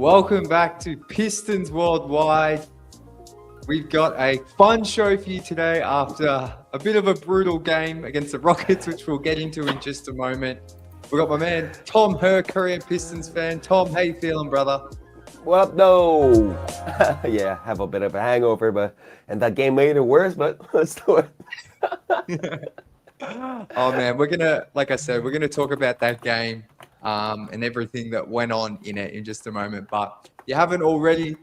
Welcome back to Pistons Worldwide. We've got a fun show for you today after a bit of a brutal game against the Rockets, which we'll get into in just a moment. We've got my man, Tom, her Korean Pistons fan. Tom, how you feeling, brother? What up, no? Yeah, have a bit of a hangover, and that game made it worse, but let's do it. Oh, man, like I said, we're going to talk about that game and everything that went on in it in just a moment. But if you haven't already,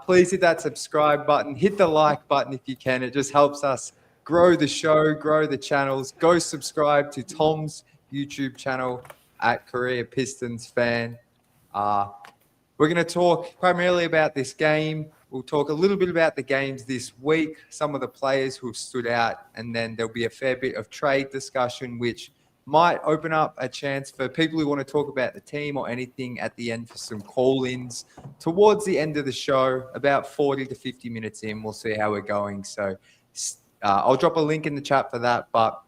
please hit that subscribe button, hit the like button if you can. It just helps us grow the show, grow the channels. Go subscribe to Tom's YouTube channel at Korea Pistons Fan. We're going to talk primarily about this game. We'll talk a little bit about the games this week, some of the players who have stood out, and then there'll be a fair bit of trade discussion, which might open up a chance for people who want to talk about the team or anything at the end for some call-ins towards the end of the show, about 40 to 50 minutes in. We'll see how we're going. So I'll drop a link in the chat for that. But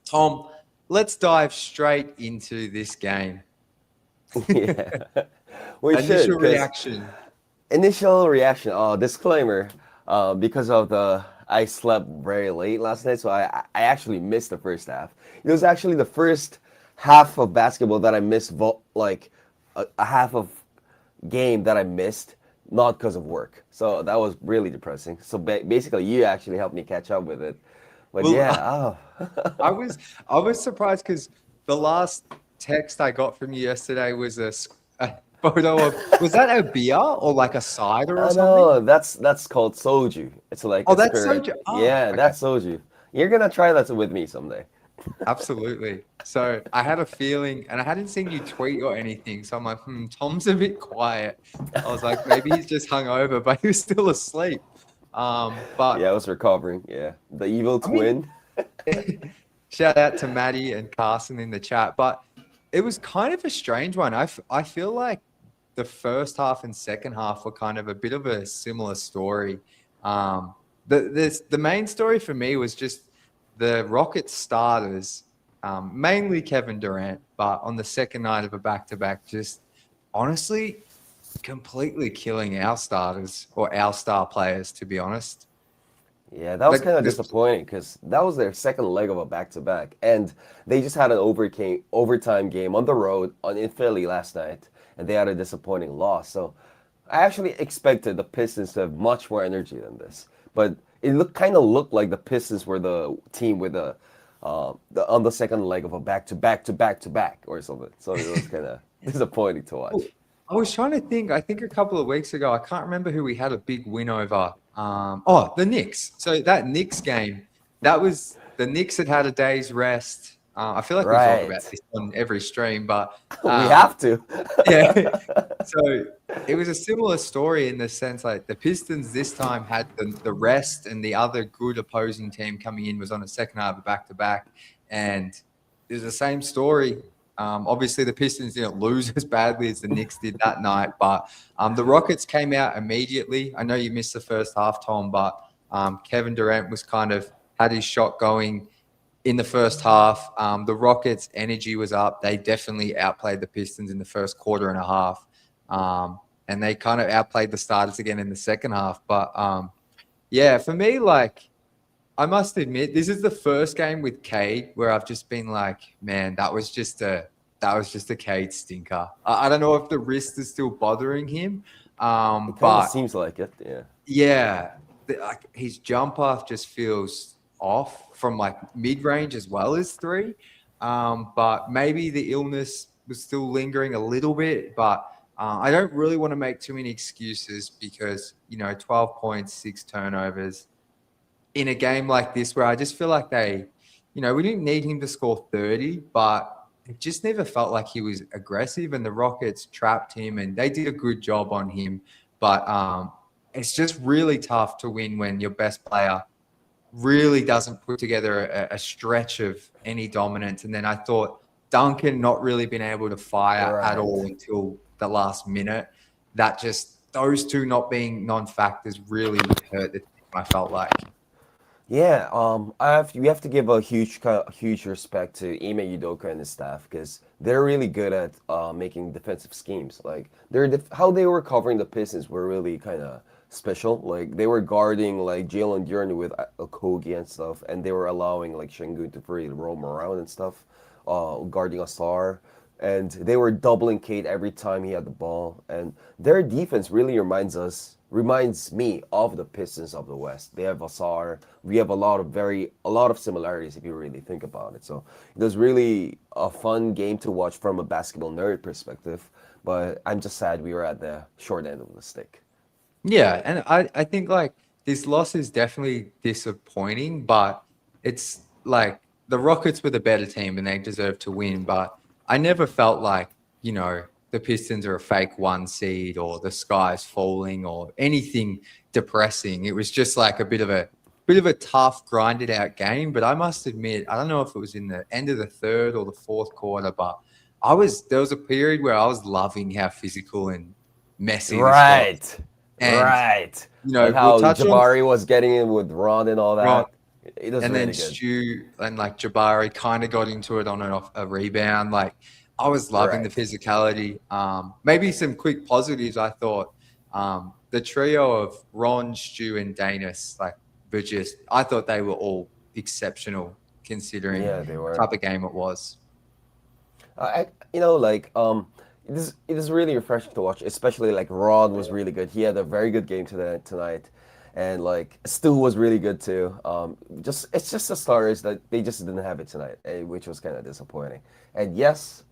Tom, let's dive straight into this game. Yeah. Initial reaction. Disclaimer, because of I slept very late last night, so I actually missed the first half. It was actually the first half of basketball that I missed, a half of game that I missed, not because of work. So that was really depressing. So basically, you actually helped me catch up with it. But well, I was surprised because the last text I got from you yesterday was a photo of, was that a beer or like a cider or something? No, that's called soju. It's like that's soju. Oh, yeah, okay. That's soju. You're gonna try that with me someday. Absolutely. So I had a feeling, and I hadn't seen you tweet or anything. So I'm like, Tom's a bit quiet. I was like, maybe he's just hungover, but he was still asleep. But yeah, I was recovering. Yeah, the evil twin. Shout out to Maddie and Carson in the chat. But it was kind of a strange one. I feel like the first half and second half were kind of a bit of a similar story. The main story for me was just the Rockets starters, mainly Kevin Durant, but on the second night of a back-to-back, just honestly completely killing our starters or our star players, to be honest. Yeah, that was kind of disappointing because that was their second leg of a back-to-back, and they just had an overtime game on the road in Philly last night, and they had a disappointing loss. So I actually expected the Pistons to have much more energy than this, but it looked like the Pistons were the team with on the second leg of a back-to-back or something. So it was kind of disappointing to watch. I was trying to think. I think a couple of weeks ago, I can't remember who we had a big win over. The Knicks. So that Knicks game, that was the Knicks had a day's rest. I feel like we talk about this on every stream, but we have to. Yeah. So it was a similar story in the sense like the Pistons this time had the rest, and the other good opposing team coming in was on a second half of back-to-back, and it was the same story. Obviously, the Pistons didn't lose as badly as the Knicks did that night, but the Rockets came out immediately. I know you missed the first half, Tom, but Kevin Durant was had his shot going in the first half. The Rockets' energy was up. They definitely outplayed the Pistons in the first quarter and a half, and they kind of outplayed the starters again in the second half. But for me, I must admit, this is the first game with Cade where I've just been like, man, that was just a Cade stinker. I don't know if the wrist is still bothering him, but seems like it. Yeah. Yeah, his jumper just feels off from mid-range as well as three. But maybe the illness was still lingering a little bit. But I don't really want to make too many excuses because 12 points, 6 turnovers. In a game like this where I just feel like we didn't need him to score 30, but it just never felt like he was aggressive, and the Rockets trapped him and they did a good job on him. But it's just really tough to win when your best player really doesn't put together a stretch of any dominance. And then I thought Duncan not really been able to fire at all until the last minute. That just, those two not being non-factors really hurt the team, I felt like. Yeah, we have to give a huge respect to Ime Udoka and his staff because they're really good at making defensive schemes. Like how they were covering the Pistons were really kind of special. Like they were guarding like Jalen Duren with Okogie and stuff, and they were allowing like Şengün to free roam around and stuff, guarding Asar, and they were doubling Cade every time he had the ball. And their defense really reminds me of the Pistons of the West. They have Asar. We have a lot of similarities if you really think about it. So it was really a fun game to watch from a basketball nerd perspective. But I'm just sad we were at the short end of the stick. Yeah, and I think like this loss is definitely disappointing, but it's like the Rockets were the better team and they deserve to win. But I never felt like, the Pistons are a fake one seed or the sky's falling or anything depressing. It was just like a bit of a tough, grinded out game. But I must admit, I don't know if it was in the end of the third or the fourth quarter, but there was a period where I was loving how physical and messy this got. Right. And Right. we'll And how touch on Jabari was getting in with Ron and all Ron, that. It was and then really good. Stu and like Jabari kind of got into it on and off a rebound. Like I was loving the Right. physicality. Maybe some quick positives. I thought the trio of Ron, Stu, and Danis I thought they were all exceptional considering Yeah, they the were. type of game it was. Like it is really refreshing to watch, especially like Ron was really good. He had a very good game tonight, and like Stu was really good too. Just it's just the starters that they just didn't have it tonight, which was kind of disappointing. And yes,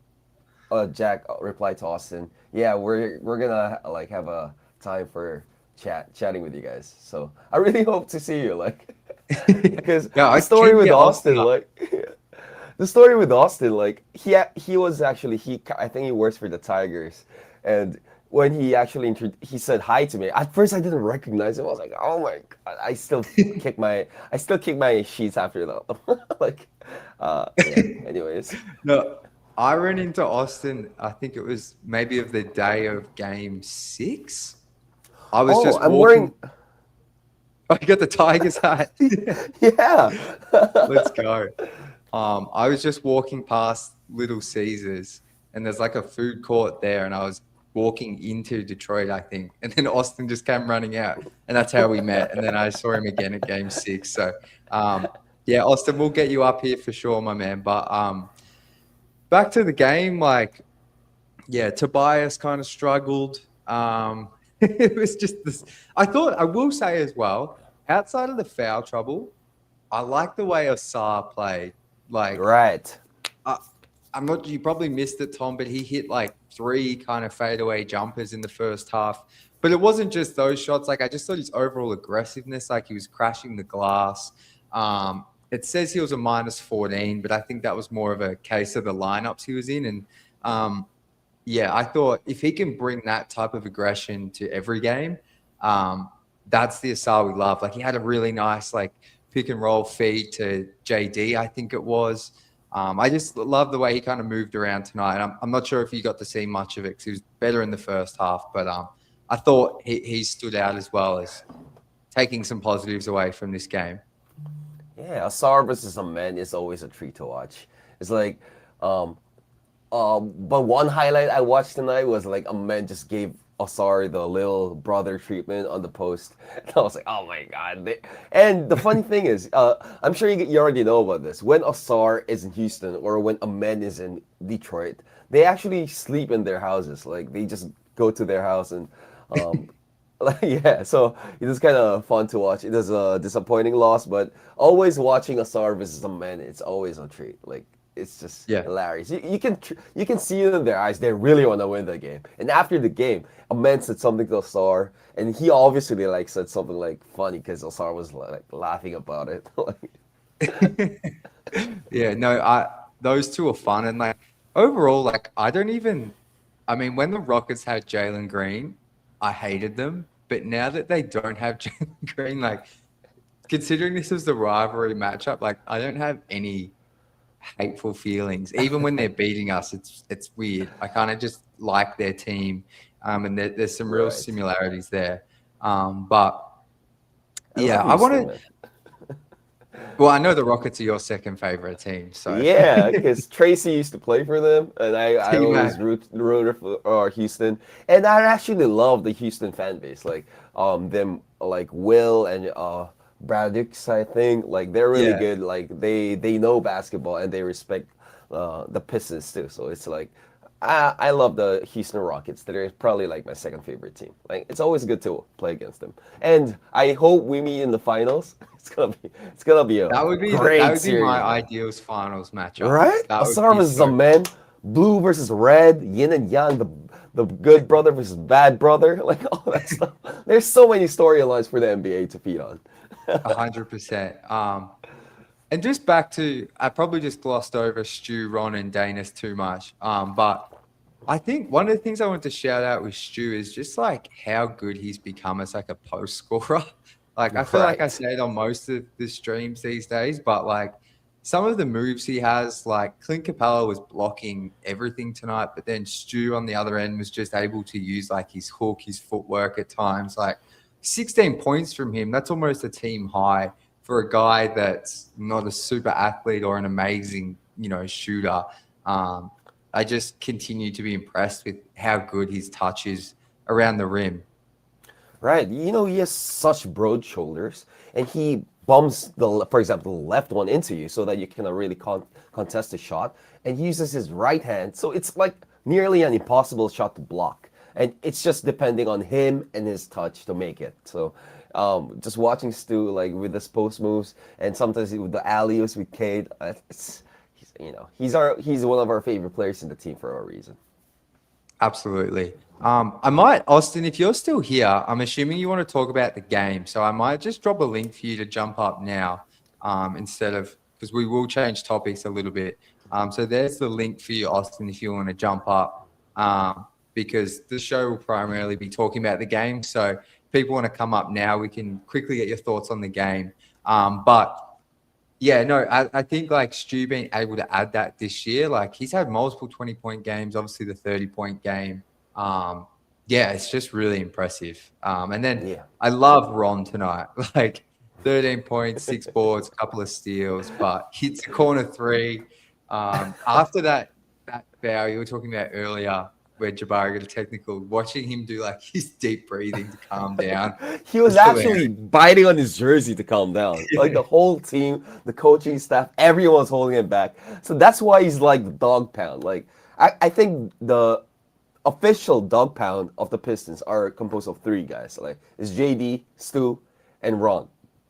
Jack replied to Austin, yeah, we're gonna like have a time for chatting with you guys. So I really hope to see you, like, because Yeah, the I story can with get Austin Austin, up. like, the story with Austin, like, he was actually I think he works for the Tigers, and when he actually he said hi to me. At first, I didn't recognize him. I was like, oh my god! I still kick my sheets after that. Like, yeah. Anyways, No, I ran into Austin. I think it was maybe of the day of game 6. I was oh, just I'm wearing, walking. I got the Tigers hat. yeah. Let's go. I was just walking past Little Caesars, and there's like a food court there, and I was walking into Detroit, I think, and then Austin just came running out, and that's how we met. And then I saw him again at game 6. So, yeah, Austin, we'll get you up here for sure, my man. But back to the game, like, yeah, Tobias kind of struggled. It was just this. I will say as well, outside of the foul trouble, I like the way Asar played. Like, Right. I, I'm not. You probably missed it, Tom, but he hit like 3 kind of fadeaway jumpers in the first half. But it wasn't just those shots. Like I just thought his overall aggressiveness, like he was crashing the glass. It says he was a -14, but I think that was more of a case of the lineups he was in. And yeah, I thought if he can bring that type of aggression to every game, that's the Asar we love. Like he had a really nice like pick and roll feed to JD, I think it was. I just love the way he kind of moved around tonight. I'm not sure if you got to see much of it because he was better in the first half, but I thought he stood out as well as taking some positives away from this game. Yeah, Asar versus a man is always a treat to watch. It's like, um, but one highlight I watched tonight was like a man just gave Asar the little brother treatment on the post. And I was like, oh my god! And the funny thing is, I'm sure you already know about this. When Asar is in Houston or when a man is in Detroit, they actually sleep in their houses. Like they just go to their house and um, like, yeah, so it is kind of fun to watch. It is a disappointing loss, but always watching Asar versus a man, it's always a treat. Like it's just Yeah. hilarious. You can see it in their eyes. They really want to win the game. And after the game, a man said something to Asar, and he obviously like said something like funny because Asar was like laughing about it. Yeah, no, those two are fun. And like overall, like I mean, when the Rockets had Jalen Green, I hated them. But now that they don't have Jalen Green, like considering this is the rivalry matchup, like I don't have any hateful feelings. Even when they're beating us, it's weird. I kind of just like their team. And there's some real Right. similarities there. But I yeah, love I want Houston, to man. Well, I know the Rockets are your second favorite team, so Yeah, because Tracy used to play for them, and I always T-Mac. rooted for Houston, and I actually love the Houston fan base, like them like Will and Braddock's, I think, like they're really Yeah, good, like they know basketball and they respect the Pistons too. So it's like I love the Houston Rockets. They're probably like my second favorite team. Like it's always good to play against them, and I hope we meet in the finals. It's gonna be a that great would be my series. ideals finals matchup. Right? That would Asar be versus a so man, blue versus red, yin and yang, the good brother versus bad brother, like all that stuff. There's so many storylines for the NBA to feed on. 100%. And just back to, I probably just glossed over Stu, Ron, and Danis too much. But I think one of the things I want to shout out with Stu is just like how good he's become as like a post scorer. Like I feel like I Right. say it on most of the streams these days, but like some of the moves he has, like Clint Capella was blocking everything tonight, but then Stu on the other end was just able to use like his hook, his footwork at times. Like 16 points from him, that's almost a team high for a guy that's not a super athlete or an amazing, shooter. Um, I just continue to be impressed with how good his touch is around the rim. Right. He has such broad shoulders, and he bumps for example, the left one into you so that you cannot really contest the shot. And he uses his right hand, so it's like nearly an impossible shot to block. And it's just depending on him and his touch to make it. So, just watching Stu like with his post moves, and sometimes with the alley-oops with Cade, he's one of our favorite players in the team for a reason. Absolutely. I might, Austin, if you're still here, I'm assuming you want to talk about the game. So I might just drop a link for you to jump up now instead of, because we will change topics a little bit. So there's the link for you, Austin, if you want to jump up, because the show will primarily be talking about the game. So if people want to come up now, we can quickly get your thoughts on the game. But yeah, no, I think like Stu being able to add that this year, like he's had multiple 20-point games, obviously the 30-point game. Yeah, it's just really impressive. And then Yeah. I love Ron tonight, like 13 points, 6 boards, couple of steals, but hits a corner three. After that foul you were talking about earlier, where Jabari got a technical, watching him do like his deep breathing to calm down He was was hilarious. actually biting on his jersey to calm down. Like the whole team, the coaching staff, everyone's holding him back. So that's why he's like the dog pound. Like I think the official dog pound of the Pistons are composed of three guys. Like it's JD, Stu, and Ron.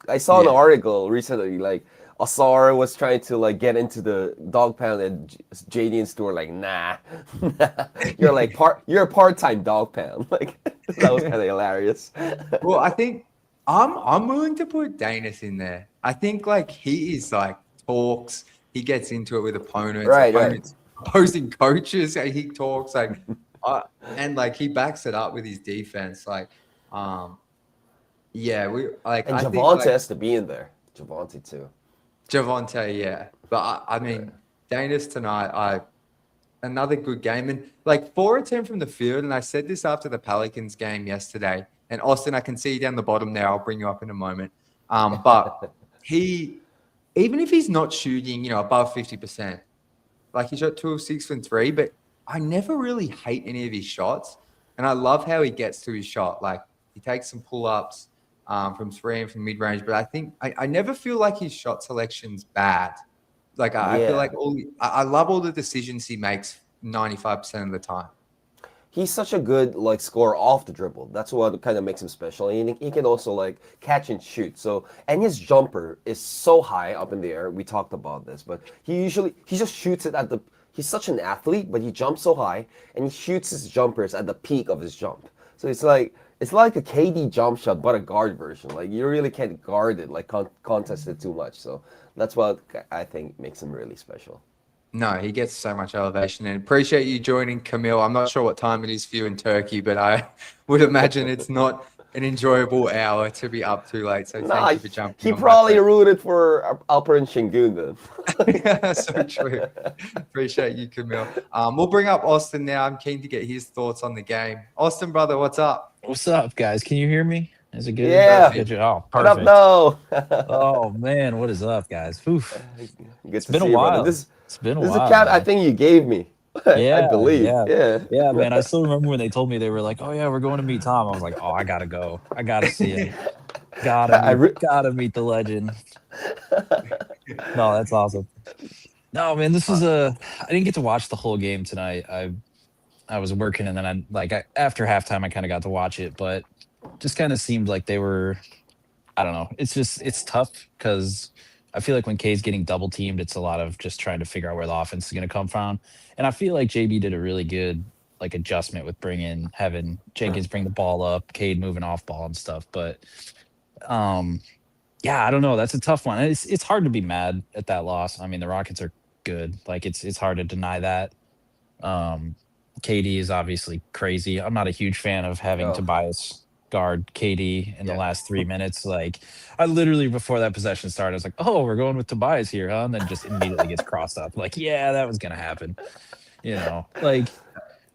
I saw an Yeah. article recently, like Asar was trying to like get into the dog pound, and JD and Stu were like, nah, you're a part-time dog pound. Like that was kind of hilarious. Well, I think I'm willing to put Danis in there. I think like he is like talks, he gets into it with opponents, Right, right. opposing coaches. He talks like, and like he backs it up with his defense. Like, yeah, And I think Javante like has to be in there. Javante too. Javante, yeah, but I Right. mean Danis tonight, another good game. And like 4 or 10 from the field. And I said this after the Pelicans game yesterday. And Austin, I can see you down the bottom there. I'll bring you up in a moment. But he, even if he's not shooting, above 50%, like he shot 2 of 6 from three, but I never really hate any of his shots. And I love how he gets to his shot. Like he takes some pull ups from three and from mid range. But I think I never feel like his shot selection's bad. Like I feel Yeah. like I love all the decisions he makes 95% of the time. He's such a good like scorer off the dribble. That's what kind of makes him special. And he can also like catch and shoot. So and his jumper is so high up in the air. We talked about this, but he just shoots it at the. He's such an athlete, but he jumps so high and he shoots his jumpers at the peak of his jump. So it's like a KD jump shot, but a guard version. Like you really can't guard it, like contest it too much. So that's what I think makes him really special. No, he gets so much elevation, and appreciate you joining, Camille. I'm not sure what time it is for you in Turkey, but I would imagine it's not an enjoyable hour to be up too late. So thank Nah, you for jumping he on, my probably friend. rooted for Alperen Şengün then. So true. Appreciate you, Camille. We'll bring up Austin now. I'm keen to get his thoughts on the game. Austin, brother, what's up? What's up, guys? Can you hear me? Is it good? Yeah. Good. Oh, What up, perfect. no? Oh man, what is up, guys? Oof. Good It's to been a see you, brother. while. It's been a This is a while, cap I man. think you gave me. I Yeah, believe. yeah, Yeah. yeah, man. I still remember when they told me they were like, "Oh yeah, we're going to meet Tom." I was like, "Oh, I gotta go. I gotta see him. I re- Gotta meet the legend." No, that's awesome. No, man, this was a. I didn't get to watch the whole game tonight. I was working, and then after halftime, I kind of got to watch it, but just kind of seemed like they were. I don't know. It's tough because I feel like when K's getting double teamed, it's a lot of just trying to figure out where the offense is going to come from. And I feel like JB did a really good like adjustment with having Jenkins bring the ball up, Cade moving off ball and stuff. But um, yeah, I don't know. That's a tough one. It's hard to be mad at that loss. I mean, the Rockets are good. Like it's hard to deny that. Um, KD is obviously crazy. I'm not a huge fan of having oh, Tobias guard KD in the Yeah. last 3 minutes. Like, I literally before that possession started, I was like, "Oh, we're going with Tobias here, huh?" And then just immediately gets crossed up. Like, yeah, that was gonna happen. Like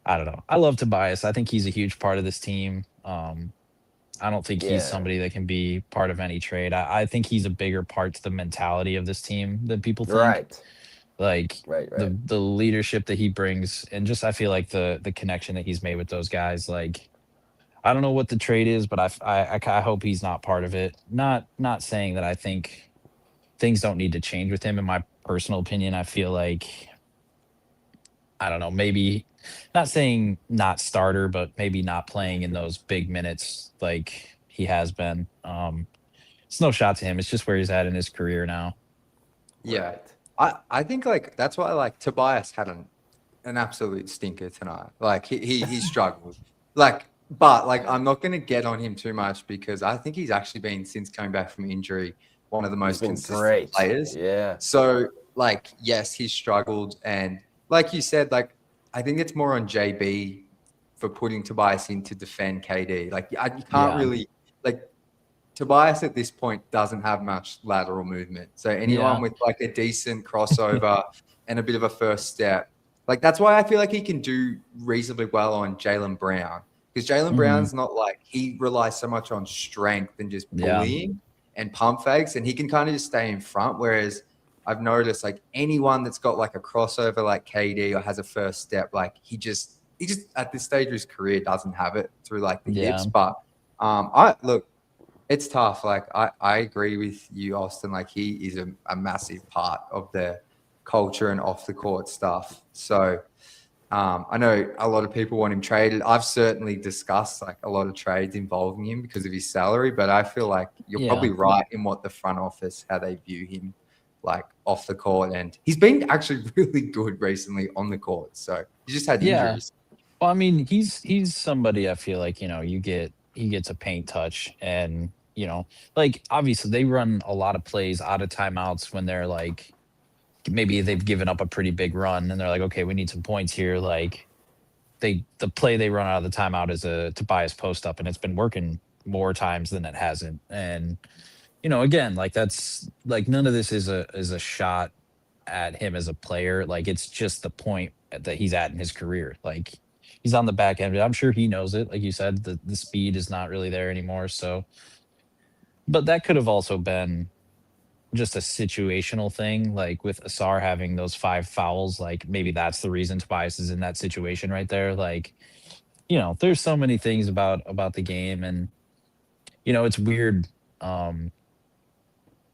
I don't know. I love Tobias. I think he's a huge part of this team. I don't think he's yeah. somebody that can be part of any trade. I think he's a bigger part to the mentality of this team than people think. Right. Like Right. the leadership that he brings, and just I feel like the connection that he's made with those guys. Like I don't know what the trade is, but I hope he's not part of it. Not saying that I think things don't need to change with him. In my personal opinion, I feel like I don't know, maybe not saying not starter, but maybe not playing in those big minutes like he has been. It's no shot to him. It's just where he's at in his career now. Yeah. Right. I think like that's why like Tobias had an absolute stinker tonight. Like he struggled. But like I'm not gonna get on him too much because I think he's actually been since coming back from injury one of the He's most been consistent great. players. Yeah. So like yes, he's struggled and like you said, like I think it's more on JB for putting Tobias in to defend KD. Like you can't Yeah. really like Tobias at this point doesn't have much lateral movement. So anyone Yeah. with like a decent crossover and a bit of a first step, like that's why I feel like he can do reasonably well on Jaylen Brown because Jaylen Hmm. Brown's not like he relies so much on strength and just Yeah. bullying and pump fakes, and he can kind of just stay in front. Whereas I've noticed like anyone that's got like a crossover like KD or has a first step, like he just at this stage of his career doesn't have it through like the hips. Yeah. But I look, it's tough. Like I agree with you, Austin. Like he is a massive part of the culture and off the court stuff. So I know a lot of people want him traded. I've certainly discussed like a lot of trades involving him because of his salary, but I feel like you're Yeah. probably right in what the front office, how they view him like off the court. And he's been actually really good recently on the court. So he just had Yeah. injuries. Well, I mean, he's somebody I feel like, he gets a paint touch and, like obviously they run a lot of plays out of timeouts when they're like maybe they've given up a pretty big run and they're like, okay, we need some points here. Like the play they run out of the timeout is a Tobias post up and it's been working more times than it hasn't. And, again, like that's like none of this is a shot at him as a player. Like it's just the point that he's at in his career. Like he's on the back end. I'm sure he knows it. Like you said, the speed is not really there anymore. So, but that could have also been just a situational thing. Like with Asar having those 5 fouls, like maybe that's the reason Tobias is in that situation right there. Like, there's so many things about the game, and it's weird. Um,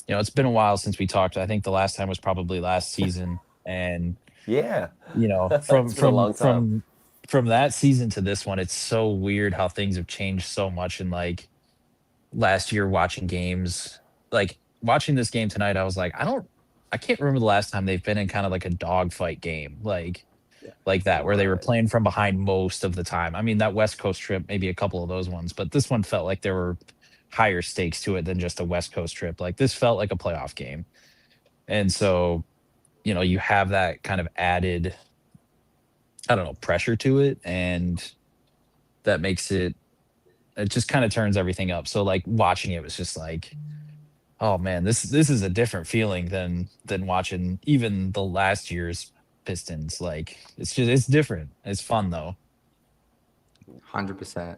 it's been a while since we talked. I think the last time was probably last season, and Yeah. from It's been a long time. that season to this one, it's so weird how things have changed so much in like last year watching games. Like watching this game tonight, I was like, I can't remember the last time they've been in kind of like a dogfight game, Yeah. like that, where they were Right. playing from behind most of the time. I mean, that West Coast trip, maybe a couple of those ones, but this one felt like there were higher stakes to it than just a West Coast trip. Like this felt like a playoff game. And so, you have that kind of added, I don't know, pressure to it. And that makes it just kind of turns everything up. So like watching it was just like, oh man, this is a different feeling than watching even the last year's Pistons. Like it's different. It's fun though. 100%.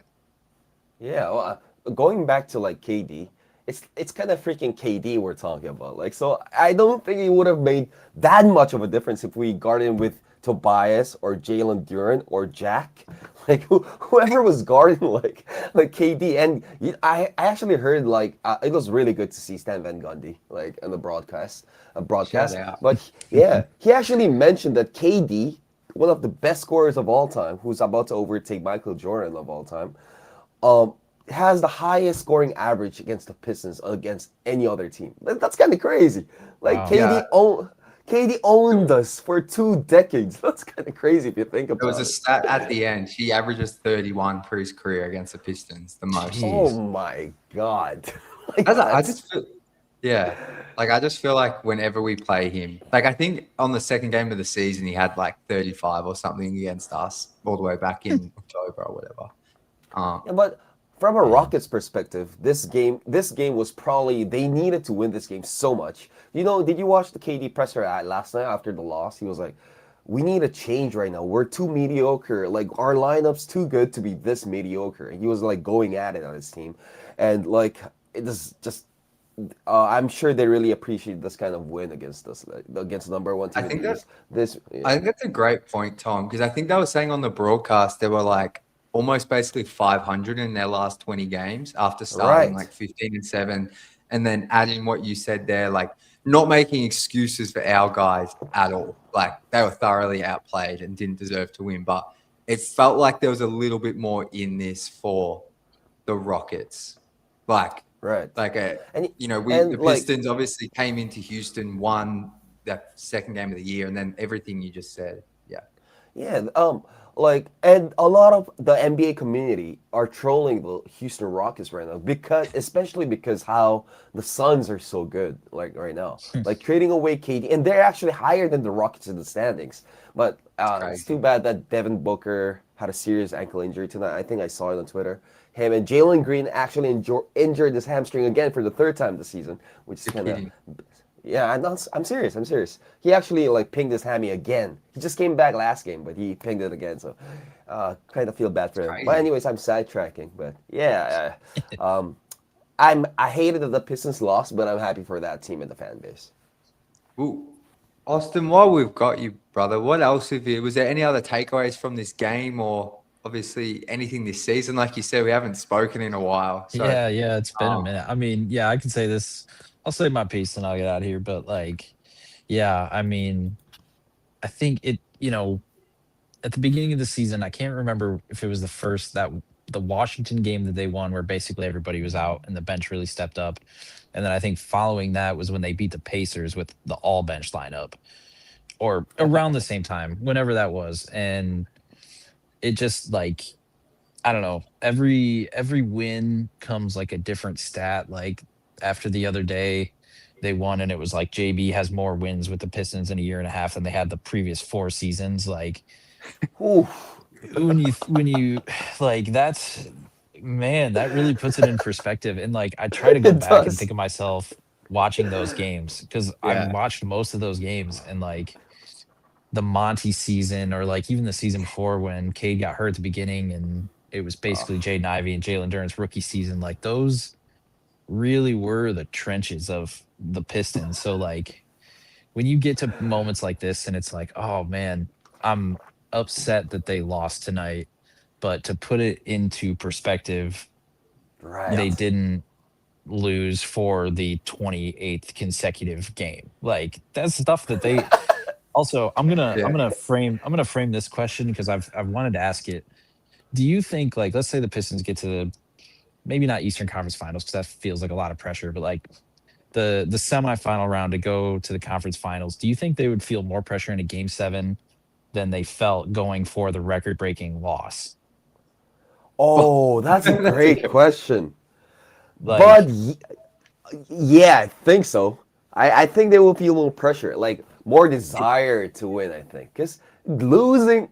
Yeah. Well, going back to like KD, it's kind of freaking KD we're talking about. Like, so I don't think it would have made that much of a difference if we guarded him with Tobias or Jalen Duren or Jack, like whoever was guarding like KD. And I actually heard like it was really good to see Stan Van Gundy like in the broadcast. Shout out. But yeah, he actually mentioned that KD, one of the best scorers of all time, who's about to overtake Michael Jordan of all time, um, has the highest scoring average against the Pistons against any other team. That's kind of crazy. Like Wow. KD owned us for 2 decades. That's kind of crazy if you think about There was a it. stat at the end. He averages 31 for his career against the Pistons, the most. Jeez. Oh my God. Like, I just feel, yeah, like I just feel like whenever we play him, like I think on the second game of the season he had like 35 or something against us all the way back in October or whatever. Yeah, but from a Rockets perspective, this game was probably they needed to win this game so much. You know, did you watch the KD presser last night after the loss? He was like, "We need a change right now. We're too mediocre. Like our lineup's too good to be this mediocre." And he was like going at it on his team, and like it is just. I'm sure they really appreciate this kind of win against us, like, against the number one team. I think because I yeah. think that's a great point, Tom, because I think they were saying on the broadcast they were like almost basically 500 in their last 20 games after starting Right. like 15-7, and then adding what you said there, like not making excuses for our guys at all. Like they were thoroughly outplayed and didn't deserve to win, but it felt like there was a little bit more in this for the Rockets. Like Right. like And the and like Pistons obviously came into Houston, won that second game of the year, and then everything you just said. Yeah. yeah, like, and a lot of the NBA community are trolling the Houston Rockets right now especially because how the Suns are so good, like right now, like trading away KD, and they're actually higher than the Rockets in the standings. But it's too Crazy. bad that Devin Booker had a serious ankle injury tonight. I think I saw it on Twitter. Him and Jalen Green actually injured his hamstring again for the 3rd time this season, which is You're kind of kidding. yeah, I'm serious. I'm serious. He actually like pinged his hammy again. He just came back last game, but he pinged it again. So, kind of feel bad for It's him. But crazy. anyways, I'm sidetracking. But yeah, I hated that the Pistons lost, but I'm happy for that team and the fan base. Ooh. Austin, while we've got you, brother, what else have you? Was there any other takeaways from this game, or obviously anything this season? Like you said, we haven't spoken in a while. So, Yeah, it's been a um, minute. I mean, yeah, I can say this. I'll say my piece and I'll get out of here. But like, yeah, I mean, I think at the beginning of the season, I can't remember if it was the Washington game that they won where basically everybody was out and the bench really stepped up. And then I think following that was when they beat the Pacers with the all bench lineup or around the same time, whenever that was. And it just like I don't know. Every win comes like a different stat. Like after the other day, they won and it was like JB has more wins with the Pistons in a year and a half than they had the previous 4 seasons. Like Ooh, when you like that's man, that really puts it in perspective. And like I try to go it back and think does. of myself watching those games because I've yeah. watched most of those games and like the Monty season or like even the season before when Cade got hurt at the beginning and it was Oh, basically Jaden Ivey and Jalen Duren's rookie season, like those really were the trenches of the Pistons. So like when you get to moments like this and it's like, oh man, I'm upset that they lost tonight. But to put it into perspective, they right. didn't lose for the 28th consecutive game. Like that's stuff that they also Yeah. I'm gonna frame this question because I've wanted to ask it. Do you think like let's say the Pistons get to the maybe not Eastern Conference Finals because that feels like a lot of pressure, but like the semifinal round to go to the conference finals, do you think they would feel more pressure in a game 7 than they felt going for the record breaking loss? Oh, that's a That's a great good. question. But Like yeah, I think so. I think they will feel more pressure, like more desire to win, I think. Because losing,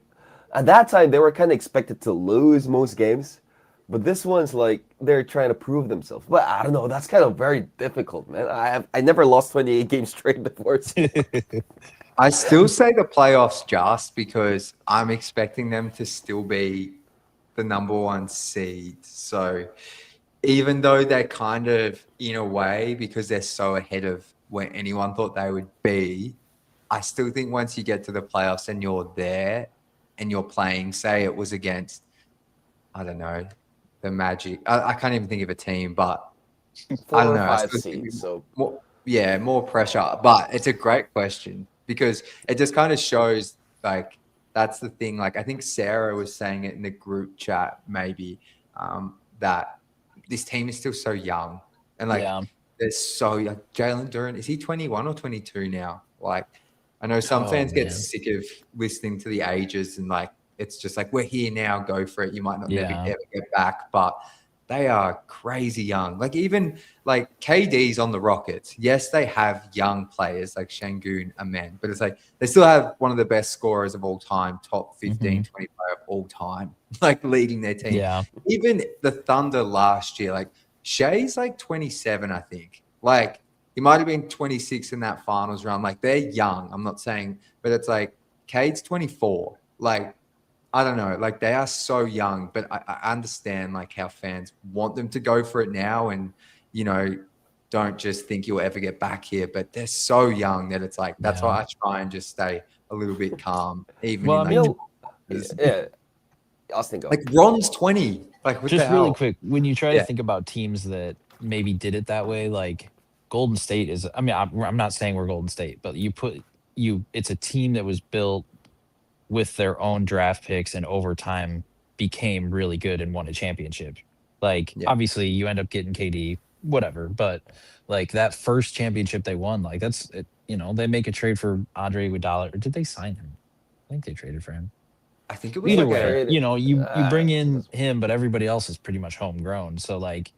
at that time, they were kind of expected to lose most games. But this one's like they're trying to prove themselves. But I don't know, that's kind of very difficult, man. I never lost 28 games straight before. So. I still say the playoffs just because I'm expecting them to still be the number one seed. So even though they're kind of in a way because they're so ahead of where anyone thought they would be, I still think once you get to the playoffs and you're there and you're playing, say it was against, I don't know, the Magic. I can't even think of a team, but I 4 don't or know. I 5 still think seeds. So more pressure. But it's a great question because it just kind of shows like that's the thing. Like I think Sarah was saying it in the group chat maybe that this team is still so young and like Yeah. they're so young. Jalen Duren, is he 21 or 22 now? Like I know some Oh, fans get man. sick of listening to the ages and like it's just like we're here now, go for it. You might not never Yeah. ever get back, but they are crazy young. Like even like KD's on the Rockets. Yes, they have young players like Şengün, Amen, but it's like they still have one of the best scorers of all time, top 15, 20 player of all time, like leading their team. Yeah. Even the Thunder last year, like Shea's like 27, I think. Like he might have been 26 in that finals round. Like they're young. I'm not saying, but it's like Cade's 24. Like I don't know, like they are so young, but I understand like how fans want them to go for it now and, don't just think you'll ever get back here, but they're so young that it's like, that's Yeah. why I try and just stay a little bit calm, even Well, in I like, mean, yeah, Austin, go. like Ron's 20, like what just the really hell? quick, when you try to Yeah. think about teams that maybe did it that way, like Golden State is, I mean, I'm not saying we're Golden State, but it's a team that was built with their own draft picks and over time became really good and won a championship. Like Yeah. obviously you end up getting KD, whatever, but like that first championship they won, like that's it, they make a trade for Andre Iguodala, or did they sign him? I think they traded for him. I think it was Either like way, trade. you bring in him, but everybody else is pretty much homegrown. So like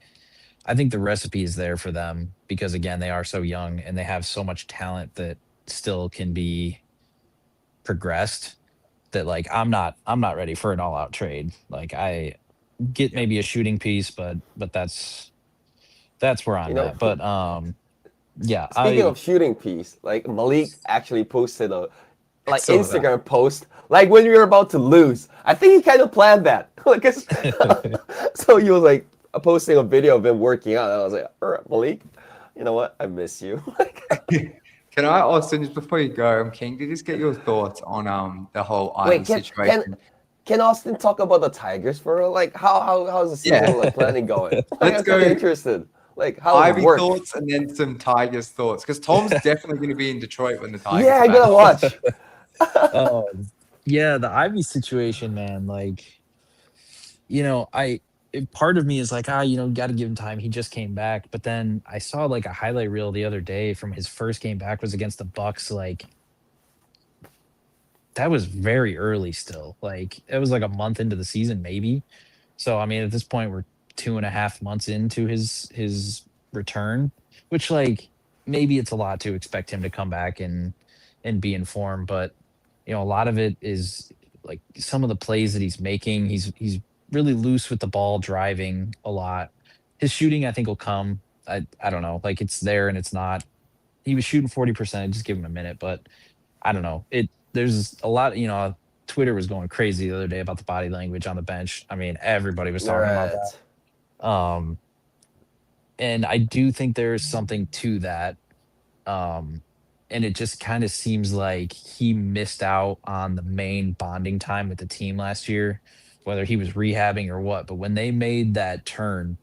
I think the recipe is there for them because again, they are so young and they have so much talent that still can be progressed that like I'm not ready for an all-out trade. Like I get maybe a shooting piece, but that's where I'm at. But yeah, Speaking of shooting piece, like Malik actually posted a like saw that. Instagram post like when we were about to lose. I think he kind of planned that. So he was like posting a video of him working out. And I was like, all right, Malik, you know what? I miss you. Can I, Austin, just before you go, I'm keen to just get your thoughts on the whole Ivy situation. Can Austin talk about the Tigers for real? Like how's the season like planning going? Like, Let's I'm go. kinda interested. Like how Ivy it works. thoughts and then some Tigers thoughts because Tom's definitely going to be in Detroit when the Tigers. Yeah, I are back. gotta watch. Yeah, the Ivy situation, man. Like, part of me is like, got to give him time. He just came back, but then I saw like a highlight reel the other day from his first game back was against the Bucks. Like, that was very early still. Like, it was like a month into the season, maybe. So, I mean, at this point, we're 2.5 months into his return, which like maybe it's a lot to expect him to come back and be in form, but a lot of it is like some of the plays that he's making. He's really loose with the ball, driving a lot. His shooting, I think, will come. I don't know, like it's there and it's not. He was shooting 40%. Just give him a minute, but I don't know. There's a lot. Twitter was going crazy the other day about the body language on the bench. I mean, everybody was talking about that. And I do think there's something to that. And it just kind of seems like he missed out on the main bonding time with the team last year, whether he was rehabbing or what. But when they made that turn,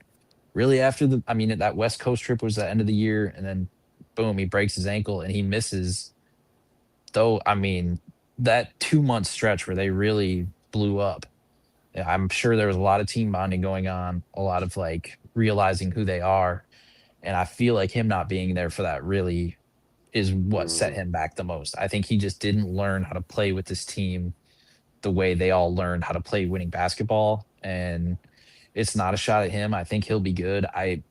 really after that West Coast trip was the end of the year, and then boom, he breaks his ankle and he misses. Though, I mean, that 2-month stretch where they really blew up, I'm sure there was a lot of team bonding going on, a lot of like realizing who they are. And I feel like him not being there for that really is what set him back the most. I think he just didn't learn how to play with this team the way they all learned how to play winning basketball. And it's not a shot at him. I think he'll be good. I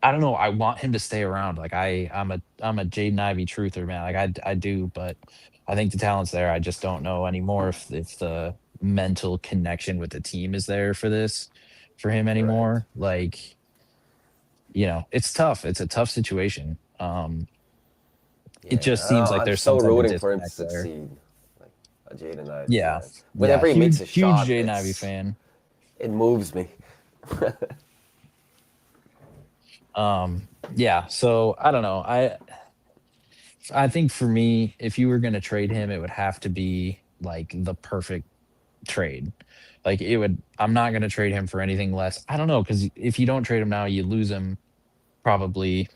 don't know. I want him to stay around. Like I'm a Jaden Ivey truther, man. Like I do, but I think the talent's there. I just don't know anymore if the mental connection with the team is there for him anymore. Right. Like, it's tough. It's a tough situation. It just seems like I'm there's so some type of rooting for him to disconnect there. succeed. Like a Jaden Ivey. Yeah. Man. Whenever he makes a huge shot, Jaden Ivey fan. it moves me. Yeah. So I don't know. I think for me, if you were going to trade him, it would have to be like the perfect trade. Like it would. I'm not going to trade him for anything less. I don't know, because if you don't trade him now, you lose him. Probably.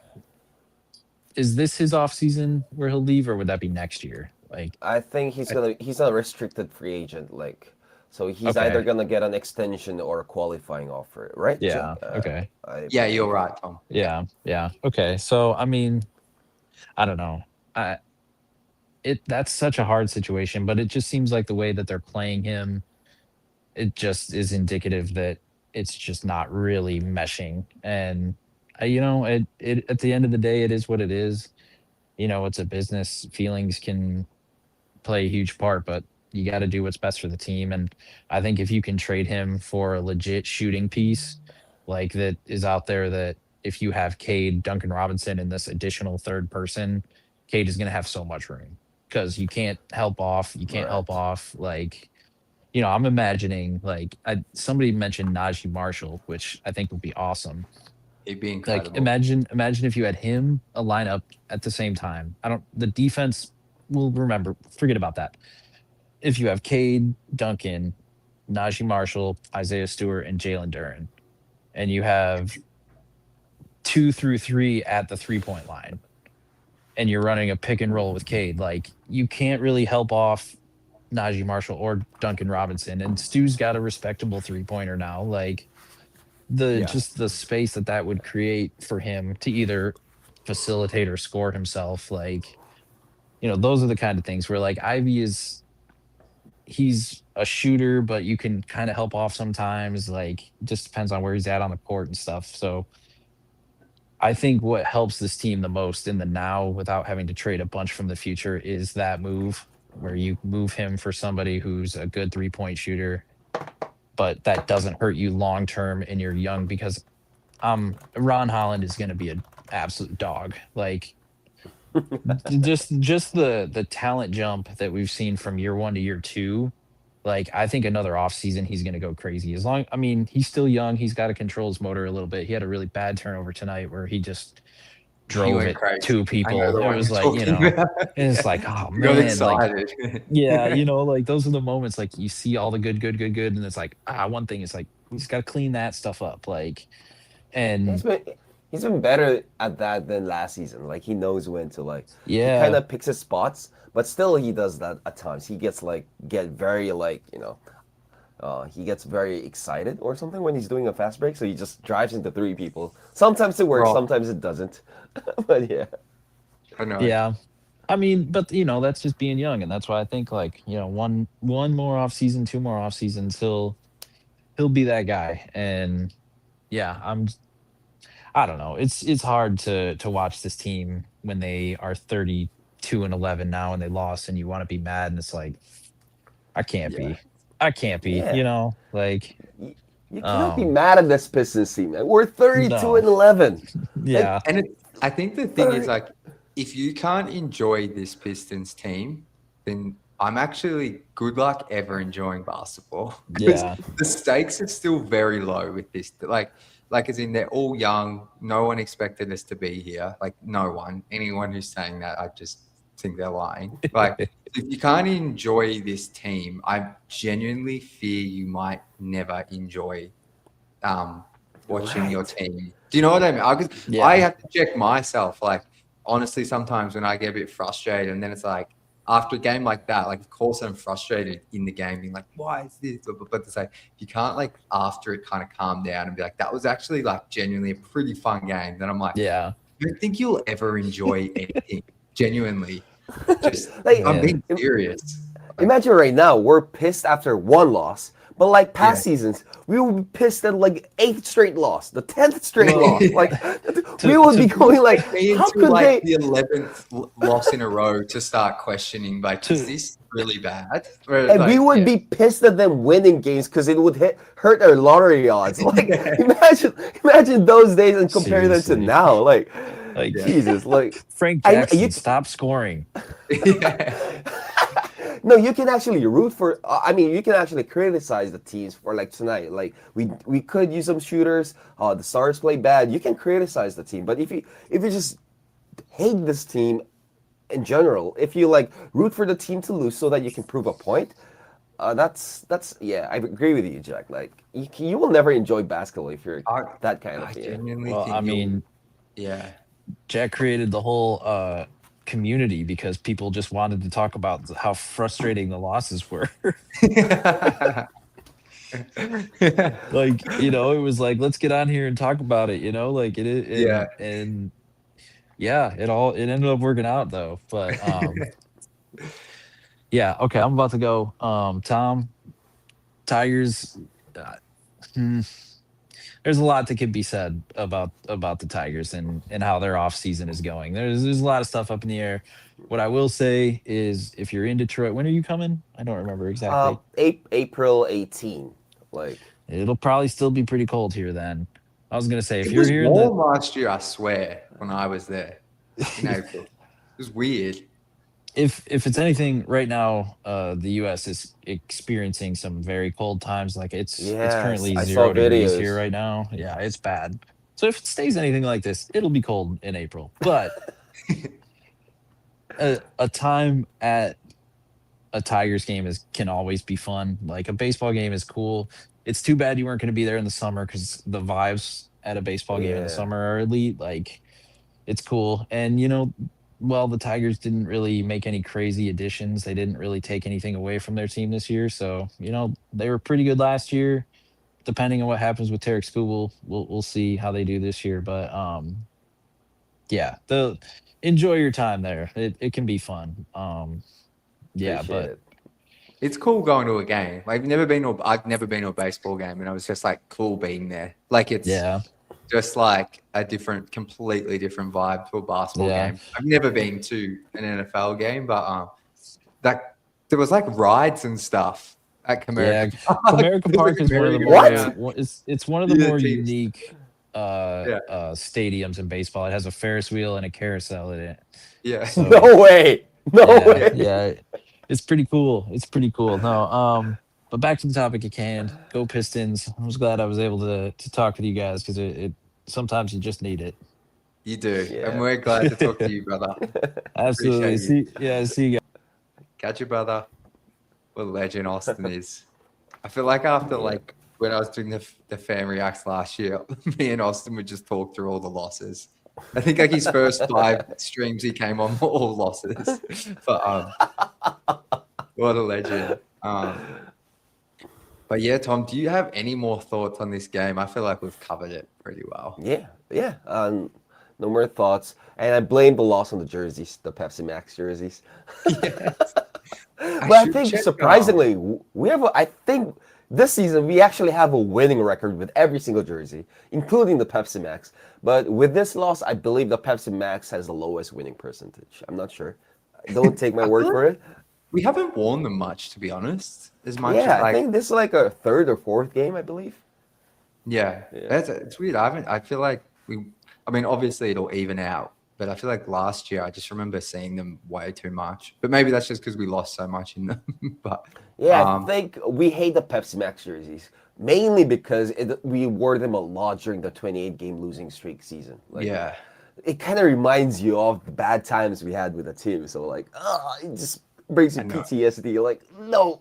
Is this his off season where he'll leave, or would that be next year? Like, I think he's a restricted free agent, like, so he's Okay. either gonna get an extension or a qualifying offer, right? yeah. Okay. Yeah, you're right, Tom. Yeah. Yeah. Okay. So I mean, I don't know. That's such a hard situation, but it just seems like the way that they're playing him, it just is indicative that it's just not really meshing. And it at the end of the day, it is what it is. It's a business. Feelings can play a huge part, but you got to do what's best for the team. And I think if you can trade him for a legit shooting piece like that is out there, that if you have Cade, Duncan Robinson, and this additional third person, Cade is going to have so much room because you can't help off. You can't help off. Like, I'm imagining like somebody mentioned Najee Marshall, which I think would be awesome. He'd be incredible. Like imagine if you had him a lineup at the same time. The defense will remember, forget about that. If you have Cade, Duncan, Najee Marshall, Isaiah Stewart, and Jalen Duren, and you have 2 through 3 at the 3-point line, and you're running a pick and roll with Cade, like you can't really help off Najee Marshall or Duncan Robinson. And Stu's got a respectable 3-pointer now. Like just the space that would create for him to either facilitate or score himself, like, those are the kind of things where like Ivy he's a shooter, but you can kind of help off sometimes. Like, just depends on where he's at on the court and stuff. So I think what helps this team the most in the now without having to trade a bunch from the future is that move where you move him for somebody who's a good 3-point shooter, but that doesn't hurt you long term and you're young, because Ron Holland is going to be an absolute dog. Like, just the talent jump that we've seen from year 1 to year 2. Like, I think another offseason he's going to go crazy. He's still young. He's got to control his motor a little bit. He had a really bad turnover tonight where he just drove it crazy. 2 people. It was like, it's like, oh Got man, excited. like, yeah, like those are the moments, like you see all the good, and it's like, one thing is like, he's got to clean that stuff up. Like, and he's been better at that than last season. Like, he knows when to, like, he yeah, kind of picks his spots, but still he does that at times. He gets very he gets very excited or something when he's doing a fast break, so he just drives into 3 people. Sometimes it works, sometimes it doesn't. But yeah. I know. yeah. I mean, but that's just being young, and that's why I think, like, one more off season, 2 more off seasons, he'll be that guy. And yeah, I don't know. It's hard to watch this team when they are 32-11 now and they lost, and you want to be mad, and it's like, I can't be. Yeah. Like, You cannot be mad at this Pistons team, man. We're 32-11. yeah. And I think the thing is, like, if you can't enjoy this Pistons team, then I'm actually good luck ever enjoying basketball. Yeah. The stakes are still very low with this. Like as in, they're all young. No one expected us to be here. Like, no one. Anyone who's saying that, I just think they're lying. Like, if you can't enjoy this team, I genuinely fear you might never enjoy watching your team. Do you know what I mean? I have to check myself. Like, honestly, sometimes when I get a bit frustrated, and then it's like, after a game like that, like, of course I'm frustrated in the game, being like, why is this? But it's like, you can't, like, after it kind of calm down and be like, that was actually, like, genuinely a pretty fun game. Then I'm like, Yeah. I don't think you'll ever enjoy anything. Genuinely. Just, Like, I'm being serious. Imagine right now, we're pissed after 1 loss. But like past seasons, we would be pissed at like 8th straight loss, the 10th straight loss. Like, we would be going like, how could like they? the 11th loss in a row to start questioning, like, is this really bad? And like, we would be pissed at them winning games because it would hurt our lottery odds. Like, imagine those days and compare them to now. Like Jesus, like Frank Jackson, stop scoring. No, you can actually root for. I mean, you can actually criticize the teams for like tonight. Like we could use some shooters. The Stars play bad. You can criticize the team, but if you just hate this team in general, if you like root for the team to lose so that you can prove a point, that's yeah. I agree with you, Jack. Like you will never enjoy basketball if you're that kind of I fan. genuinely Well, think I mean, yeah. Jack created the whole community because people just wanted to talk about how frustrating the losses were. Like, it was like, let's get on here and talk about it, like Yeah. and yeah, it ended up working out though. But yeah, okay, I'm about to go. Tom, Tigers, uh, hmm, there's a lot that could be said about the Tigers and how their off season is going. There's a lot of stuff up in the air. What I will say is, if you're in Detroit, when are you coming? I don't remember exactly. April 18. Like It'll probably still be pretty cold here then. I was gonna say, if It you're was here warm last year, I swear, when I was there in April. It was weird. if it's anything right now, the US is experiencing some very cold times. Like it's yes, currently I saw 0 degrees videos. here right now. Yeah, it's bad. So if it stays anything like this, it'll be cold in April. But a time at a Tigers game can always be fun. Like a baseball game is cool. It's too bad you weren't going to be there in the summer because the vibes at a baseball game in the Yeah. summer are elite. Like it's cool. And well, the Tigers didn't really make any crazy additions. They didn't really take anything away from their team this year. So, they were pretty good last year. Depending on what happens with Tarek Skubal, we'll see how they do this year. But yeah, enjoy your time there. It can be fun. Yeah, Appreciate but it. It's cool going to a game. Like I've never been to a baseball game, and I was just like cool being there. Like it's yeah, just like a completely different vibe to a basketball Yeah. game. I've never been to an NFL game, but that there was like rides and stuff at yeah. Comerica. Comerica Park is one of the What? more it's one of the Yeah, more teams. unique stadiums in baseball. It has a Ferris wheel and a carousel in it. Yeah. So No way. No yeah, way. yeah, it's pretty cool. It's pretty cool. No, but back to the topic at hand. Go Pistons. I was glad I was able to talk with you guys because it sometimes you just need it. You do. Yeah. And we're glad to talk to you, brother. Absolutely. Appreciate See you guys. Catch you, brother. What a legend Austin is. I feel like after like when I was doing the fan reacts last year, me and Austin would just talk through all the losses. I think like his first 5 streams he came on were all losses. But what a legend. But yeah, Tom, do you have any more thoughts on this game? I feel like we've covered it pretty well. Yeah. No more thoughts. And I blame the loss on the jerseys, the Pepsi Max jerseys. Yes. But I think surprisingly, I think this season we actually have a winning record with every single jersey, including the Pepsi Max. But with this loss, I believe the Pepsi Max has the lowest winning percentage. I'm not sure. Don't take my word for it. We haven't worn them much, to be honest. As much Yeah, as like, I think this is like a third or fourth game, I believe. yeah. It's weird. I feel like I mean, obviously it'll even out, but I feel like last year I just remember seeing them way too much. But maybe that's just because we lost so much in them. But yeah, I think we hate the Pepsi Max jerseys mainly because we wore them a lot during the 28-game losing streak season. Like, yeah, it kind of reminds you of the bad times we had with the team. So like, it just brings you PTSD. You're like, no.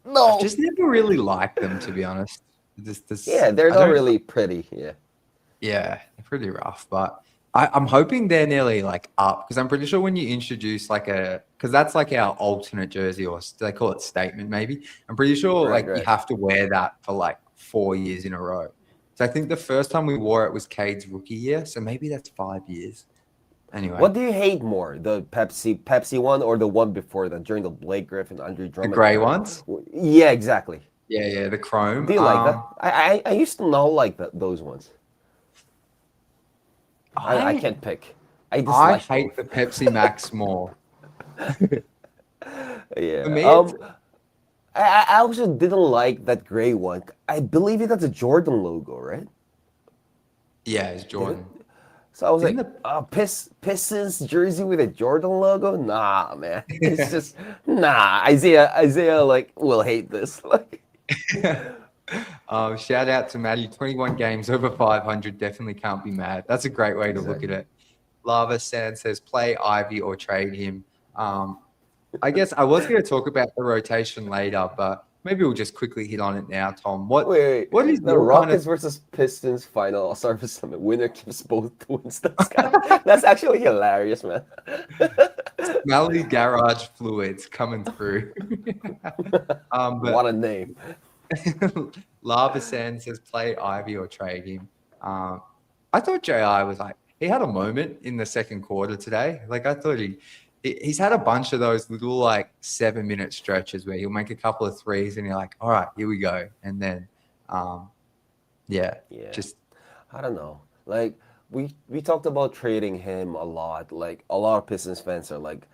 I just never really liked them, to be honest. Yeah, they're not really pretty. Yeah. Yeah, they're pretty rough, but I'm hoping they're nearly like up because I'm pretty sure when you introduce like because that's like our alternate jersey or they call it statement maybe. I'm pretty sure Right. you have to wear that for like 4 years in a row. So I think the first time we wore it was Cade's rookie year, so maybe that's 5 years. Anyway, What do you hate more, the Pepsi one or the one before that during the Blake Griffin, Andre the Drummond? grey ones? Yeah, exactly. Yeah, the chrome. Do you like that? I used to not like those ones. I can't pick. I hate the Pepsi Max more. Yeah. For me, I also didn't like that gray one. I believe that's a Jordan logo, right? yeah, it's Jordan. So I was Didn't like, Pistons jersey with a Jordan logo? Nah, man. It's just nah. Isaiah like will hate this. Like, Shout out to Maddie. 21 games over 500. Definitely can't be mad. That's a great way to look at exactly. it. Lava Sand says play Ivy or trade him. I guess I was going to talk about the rotation later, but maybe we'll just quickly hit on it now, Tom. Wait, What is the your kind Rockets of versus Pistons final All-Star Summit. Winner keeps both wins. That's actually hilarious, man. smelly garage fluids coming through? What But a name. Lava Sand says play Ivy or trade him. I thought JI was like, he had a moment in the second quarter today. Like I thought he's had a bunch of those little like 7-minute stretches where he'll make a couple of threes and you're like, all right, here we go. And then, Yeah. just I don't know. Like we talked about trading him a lot. Like a lot of Pistons fans are like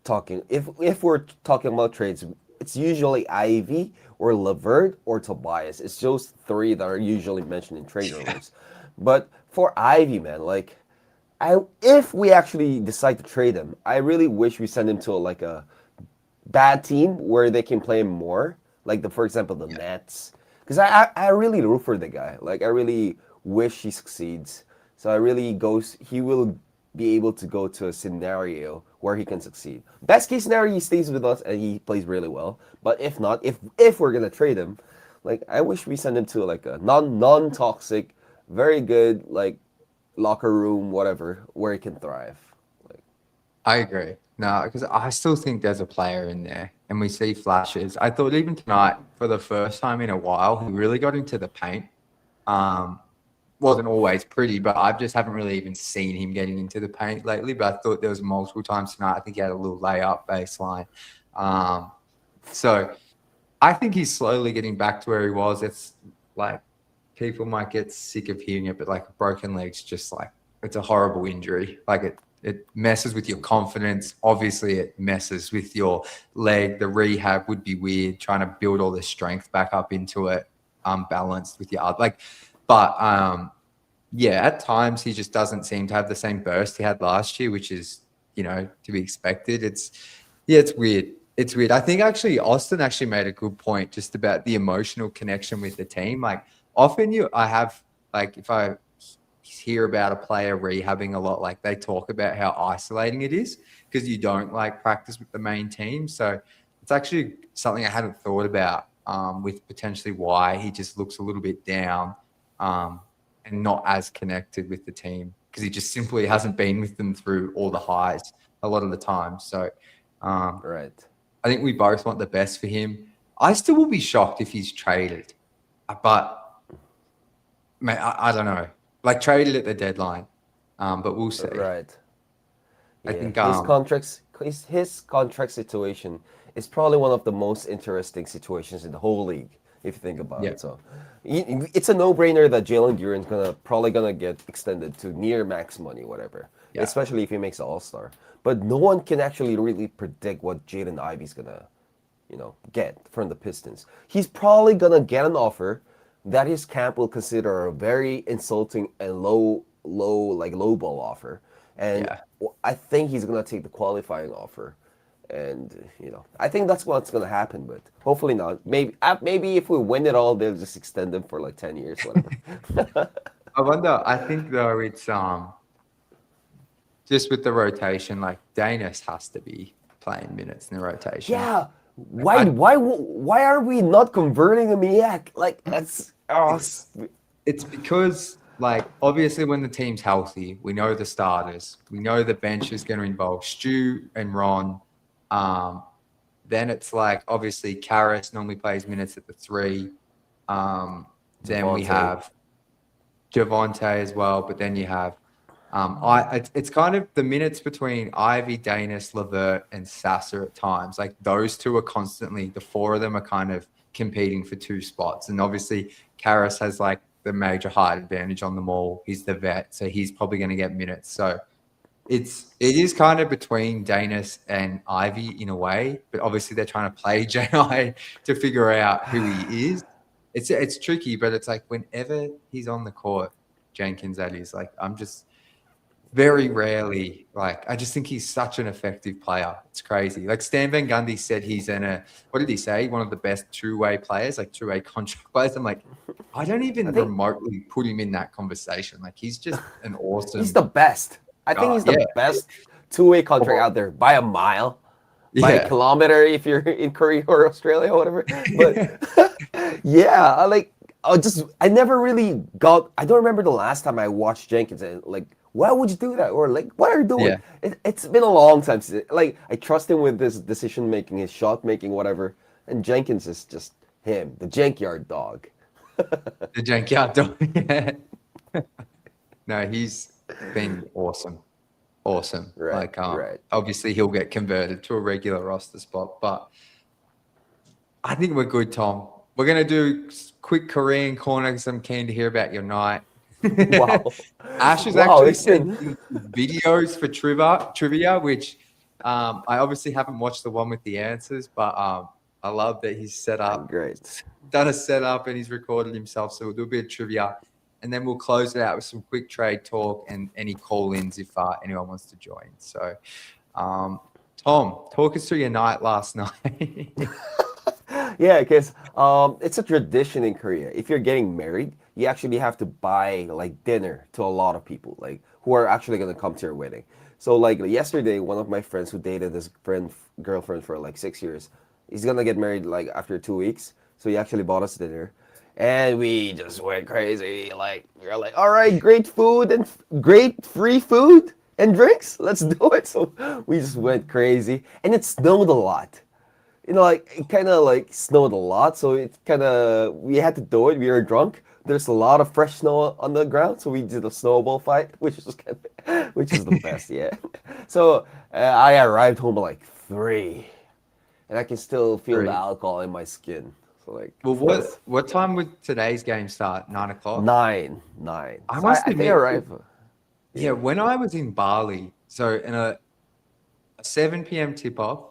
talking. If we're talking about trades, it's usually Ivy or Levert or Tobias. It's those three that are usually mentioned in trade rumors. But for Ivy, man, like if we actually decide to trade him, I really wish we send him to like a bad team where they can play him more. Like for example, the Nets. Because I really root for the guy. Like I really wish he succeeds. So he will be able to go to a scenario where he can succeed. Best case scenario, he stays with us and he plays really well. But if not, if we're gonna trade him, like I wish we send him to like a non-toxic, very good like locker room, whatever, where he can thrive. Like I agree. No, because I still think there's a player in there and we see flashes. I thought even tonight, for the first time in a while, he really got into the paint. Wasn't always pretty, but I just haven't really even seen him getting into the paint lately. But I thought there was multiple times tonight. I think he had a little layup baseline. So I think he's slowly getting back to where he was. It's like people might get sick of hearing it, but like a broken leg's just like it's a horrible injury. Like it messes with your confidence. Obviously, it messes with your leg. The rehab would be weird, trying to build all this strength back up into it, unbalanced with your other like. But yeah, at times he just doesn't seem to have the same burst he had last year, which is, to be expected. It's weird. It's weird. I think actually Austin actually made a good point just about the emotional connection with the team. Like often if I hear about a player rehabbing a lot, like they talk about how isolating it is because you don't like practice with the main team. So it's actually something I hadn't thought about with potentially why he just looks a little bit down and not as connected with the team because he just simply hasn't been with them through all the highs a lot of the time. So right. I think we both want the best for him. I still will be shocked if he's traded, but mate, I don't know. Like traded at the deadline, but we'll see. Right. I Yeah. think His contract situation is probably one of the most interesting situations in the whole league, if you think about it. So it's a no-brainer that Jalen Duren's probably gonna get extended to near max money, whatever. Yeah. Especially if he makes the All-Star. But no one can actually really predict what Jaden Ivey's gonna, get from the Pistons. He's probably gonna get an offer that his camp will consider a very insulting and low ball offer. And I think he's gonna take the qualifying offer. And I think that's what's gonna happen, but hopefully not. Maybe if we win it all, they'll just extend them for like 10 years, whatever. I wonder. I think though it's just with the rotation, like Danis has to be playing minutes in the rotation. Yeah. Why are we not converting him yet? Like that's It's because like obviously when the team's healthy, we know the starters, we know the bench is going to involve Stu and Ron. Then it's like obviously Karras normally plays minutes at the 3. Then we have Javonte as well, but then you have it's kind of the minutes between Ivy, Danis, Levert, and Sasser at times. Like those two are constantly, the 4 of them are kind of competing for 2 spots. And obviously Karras has like the major height advantage on them all. He's the vet, so he's probably going to get minutes. So it is kind of between Danis and Ivy in a way, but obviously they're trying to play JI to figure out who he is. It's tricky, but it's like whenever he's on the court, Jenkins, that is, like very rarely, like, I just think he's such an effective player. It's crazy. Like Stan Van Gundy said he's what did he say? One of the best two-way players, like two-way contract players. I'm like, I don't even I think remotely put him in that conversation. Like, he's just an awesome. he's the best. I think he's the best two-way contract out there by a mile, by a kilometer if you're in Korea or Australia or whatever. But yeah, I never really got. I don't remember the last time I watched Jenkins and like, why would you do that? Or like, what are you doing? Yeah. It's been a long time since, like, I trust him with his decision making, his shot making, whatever. And Jenkins is just him, the jankyard dog. The junkyard dog. Yeah. No, he's been awesome. Awesome. Right, right. Obviously he'll get converted to a regular roster spot, but I think we're good, Tom. We're going to do quick Korean corner because I'm keen to hear about your night. Wow. Ash has actually sent videos for trivia, which I obviously haven't watched the one with the answers, but I love that he's set up. Great. Done a setup and he's recorded himself. So we'll do a bit of trivia and then we'll close it out with some quick trade talk and any call-ins if anyone wants to join. So, Tom, talk us through your night last night. Yeah, because it's a tradition in Korea. If you're getting married, you actually have to buy like dinner to a lot of people, like who are actually gonna come to your wedding. So like yesterday, one of my friends who dated this girlfriend for like 6 years, he's gonna get married like after 2 weeks. So he actually bought us dinner, and we just went crazy. Like we were like, all right, great food and great free food and drinks. Let's do it. So we just went crazy, and it snowed a lot. You know, like it kind of like snowed a lot, so it kind of we had to do it. We were drunk. There's a lot of fresh snow on the ground, so we did a snowball fight, which is the best, yeah. So I arrived home at like 3, and I can still feel the alcohol in my skin. So like, well, what time would today's game start? 9 o'clock. 9. I must admit, I arrived. Yeah, when I was in Bali, so in a 7 p.m. tip off.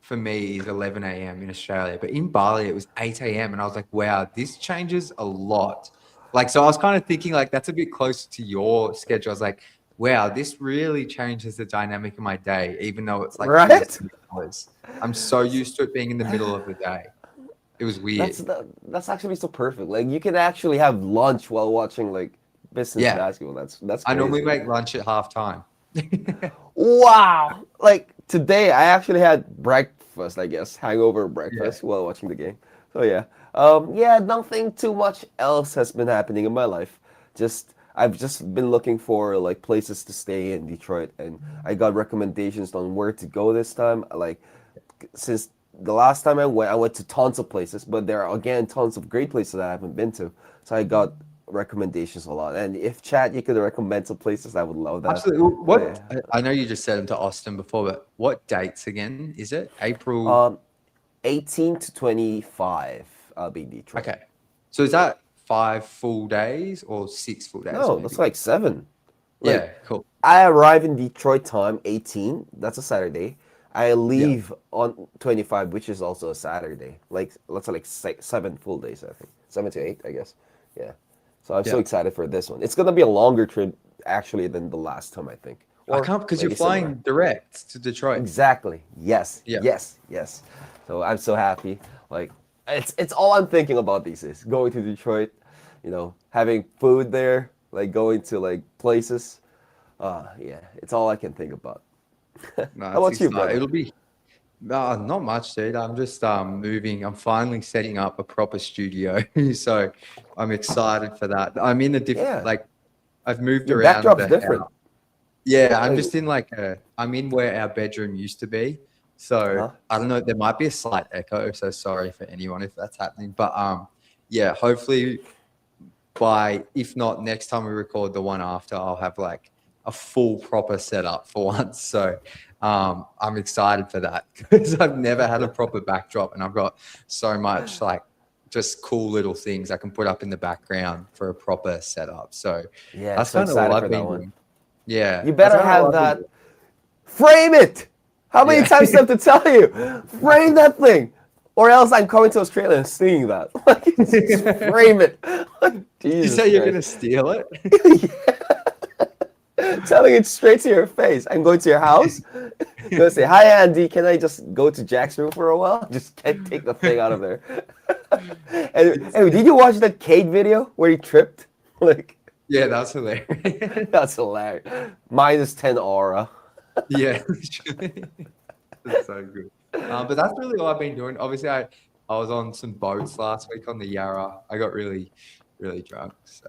For me is 11 a.m. in Australia, but in Bali it was 8 a.m. and I was like, wow, this changes a lot. Like, so I was kind of thinking like that's a bit closer to your schedule. I was like, wow, this really changes the dynamic of my day, even though it's like right. I'm so used to it being in the middle of the day. It was weird. That's actually so perfect. Like you can actually have lunch while watching like Pistons basketball. That's crazy. I normally make lunch at halftime. Wow. Like today I actually had breakfast, I guess, hangover breakfast while watching the game. So yeah, nothing too much else has been happening in my life. I've just been looking for like places to stay in Detroit, and I got recommendations on where to go this time. Like since the last time I went to tons of places, but there are again tons of great places that I haven't been to. So I got recommendations a lot, and if chat you could recommend some places, I would love that. Absolutely. I know you just said them to Austin before, but what dates again is it? April 18 to 25 I'll be in Detroit. Okay, so is that 5 full days or 6 full days? No, that's like 7. Yeah, cool. I arrive in Detroit time 18, that's a Saturday. I leave on 25, which is also a Saturday. Like let's say like 7 full days, I think 7 to 8, I guess. Yeah. So I'm so excited for this one. It's gonna be a longer trip actually than the last time, I think. I can't because you're flying direct to Detroit. Exactly. Yes. Yeah. Yes. So I'm so happy. Like it's all I'm thinking about these days. Going to Detroit, you know, having food there, like going to like places. Yeah, it's all I can think about. No, how about you, brother? It'll be not much, dude. I'm just moving. I'm finally setting up a proper studio, so I'm excited for that. I'm in a different, like, I've moved Your around. Backdrop's different. House. Yeah, I'm just in like I'm in where our bedroom used to be. So I don't know. There might be a slight echo, so sorry for anyone if that's happening. But yeah, hopefully if not next time we record the one after, I'll have like a full proper setup for once. So I'm excited for that because I've never had a proper backdrop, and I've got so much like just cool little things I can put up in the background for a proper setup. So yeah, that's kind of what I've been doing. Yeah, you better have that. Frame it. How many times do I have to tell you? Frame that thing, or else I'm coming to Australia and seeing that. Like, just frame it. You say you're gonna steal it? telling it straight to your face. I'm going to your house. Go say, hi, Andy. Can I just go to Jack's room for a while? Just can't take the thing out of there. And did you watch that Cade video where he tripped? Like, Yeah, that's hilarious. that's hilarious. -10 aura. Yeah, that's so good. But that's really all I've been doing. Obviously, I was on some boats last week on the Yarra. I got really, really drunk. So,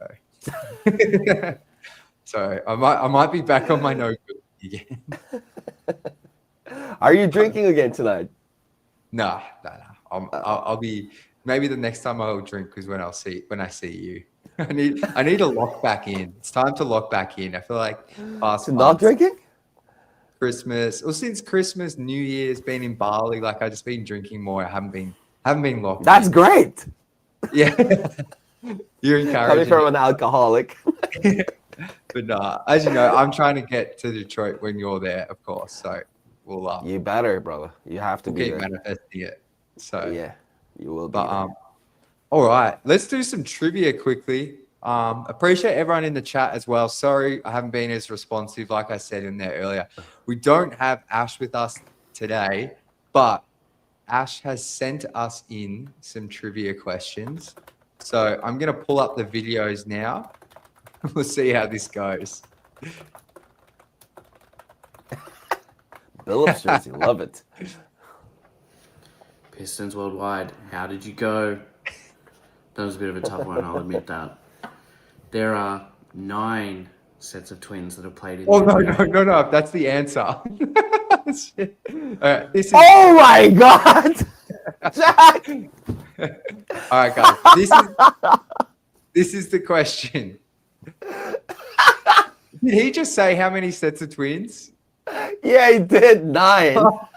so I might be back on my notebook again. Are you drinking again tonight? No. I'll be maybe the next time I'll drink is when I see you. I need to lock back in. It's time to lock back in. I feel like past Not months, drinking? Christmas, or since Christmas, New Year's, been in Bali, like I just been drinking more. I haven't been locked. That's in. great. Yeah. You're Coming encouraging. from an alcoholic. But as you know, I'm trying to get to Detroit when you're there, of course. So we'll You better, brother. You have to be keep there. manifesting it. So Yeah, you will be. But all right, let's do some trivia quickly. Appreciate everyone in the chat as well. Sorry, I haven't been as responsive, like I said in there earlier. We don't have Ash with us today, but Ash has sent us in some trivia questions. So I'm going to pull up the videos now. We'll see how this goes. Billups jersey, love it. Pistons Worldwide, how did you go? That was a bit of a tough one, I'll admit that. There are 9 sets of twins that have played in Oh, the NBA. no. That's the answer. Shit. All right, this is... Oh my God, Jack! All right, guys. This is the question. Did he just say how many sets of twins? Yeah, he did 9. No.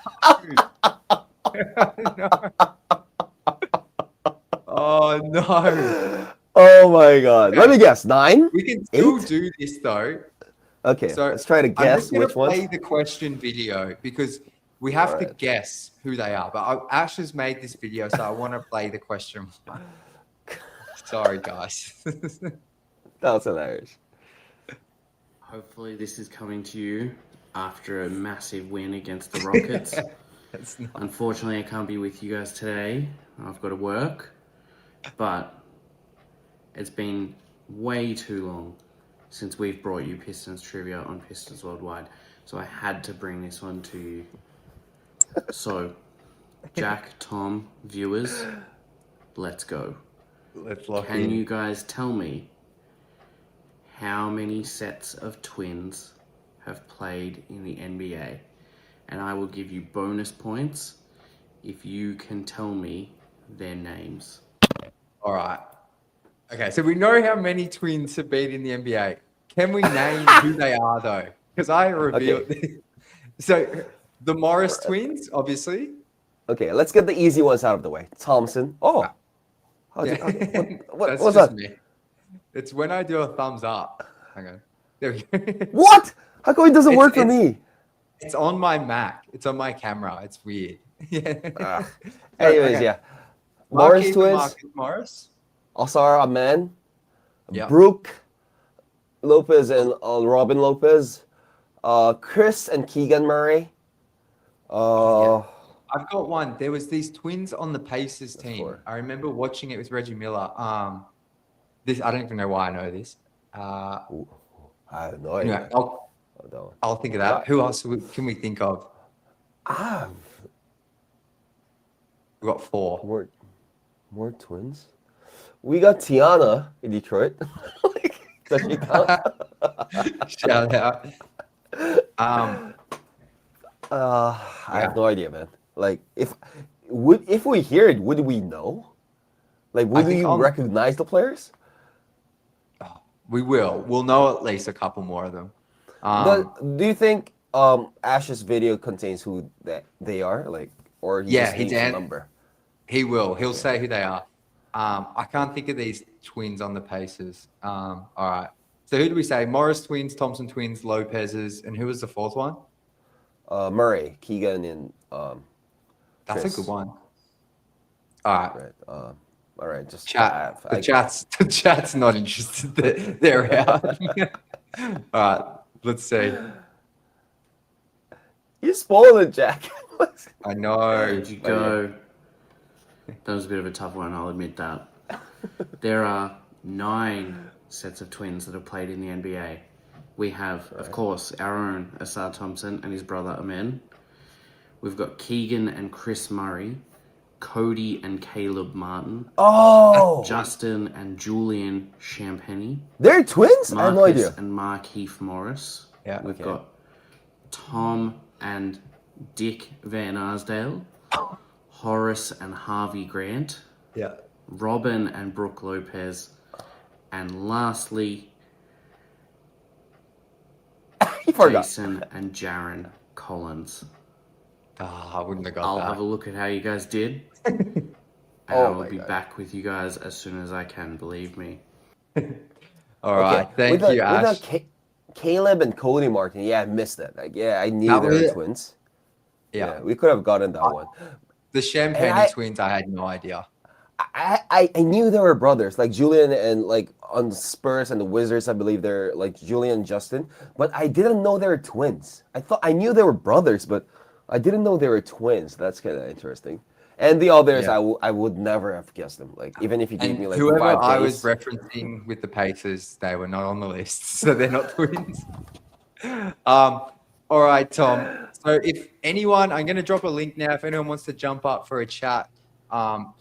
Oh no. Oh my God. Let me guess. 9? We can still 8? do this though. Okay, So let's try to I'm guess just gonna which one. play the question video because we have to Alright. guess who they are. But Ash has made this video, so I want to play the question. Sorry, guys. That was hilarious. Hopefully this is coming to you after a massive win against the Rockets. It's not. Unfortunately, I can't be with you guys today. I've got to work. But it's been way too long since we've brought you Pistons Trivia on Pistons Worldwide. So I had to bring this one to you. So, Jack, Tom, viewers, let's go. Let's lock Can in. you guys tell me how many sets of twins have played in the NBA? And I will give you bonus points if you can tell me their names. All right. Okay, so we know how many twins have been in the NBA. Can we name who they are though? Because I revealed. So the Morris twins, obviously. Okay, let's get the easy ones out of the way. Thompson. Oh. Yeah. What's just that? me. It's when I do a thumbs up. Hang on. There we go. What? How come it doesn't It's- work for it's- me? It's on my Mac. It's on my camera. It's weird. Yeah. Anyways, Okay. yeah. Morris Marquise twins. Marcus Morris. Osar Aman. Yeah. Brooke Lopez and Robin Lopez. Chris and Keegan Murray. I've got one. There was these twins on the Pacers team. 4. I remember watching it with Reggie Miller. This I don't even know why I know this. I have no idea. Anyway, I'll think of that. Who else can we think of? We've got 4. More twins. We got Tiana in Detroit. Does she count? Shout out. I have no idea, man. Like, if we hear it, would we know? Like, would we recognize the players? We will. We'll know at least a couple more of them. Do you think Ash's video contains who they are? Like, or he just needs a number? He will. He'll say who they are. I can't think of these twins on the Pacers. All right. So who do we say? Morris twins, Thompson twins, Lopez's, and who was the 4th one? Murray, Keegan, and That's Chris. a good one. All right. Right. All right. Just The chat's not interested. They're out. All right. Let's see. You spoiled it, Jack. I know. There you go. That was a bit of a tough one, I'll admit that. There are 9 sets of twins that have played in the NBA. We have, of course, our own Asad Thompson and his brother Amen. We've got Keegan and Chris Murray, Cody and Caleb Martin, Oh, Justin and Julian Champagny, they're twins? I have no Marcus idea. and Mark Heath Morris. Yeah. We've Okay. got Tom and Dick Van Arsdale, Horace and Harvey Grant, Yeah. Robin and Brooke Lopez, and lastly, He forgot. Jason and Jaron Collins. I wouldn't have got I'll that. have a look at how you guys did, and Oh I'll my be God. back with you guys as soon as I can, believe me. All right. Thank you, Ash. Caleb and Cody Martin. Yeah, I missed that. Like, yeah, I knew That they was were it. twins. Yeah. We could have gotten that one. The Champagne And I- twins, I had no idea. I knew they were brothers, like Julian and like on Spurs and the Wizards. I believe they're like Julian and Justin, but I didn't know they were twins. I knew they were brothers, but I didn't know they were twins. That's kind of interesting. And the others, Yeah. I would never have guessed them. Like even if you gave And me like whoever 5 I was days. referencing with the Pacers, they were not on the list, so they're not twins. All right, Tom. So if anyone, I'm going to drop a link now. If anyone wants to jump up for a chat,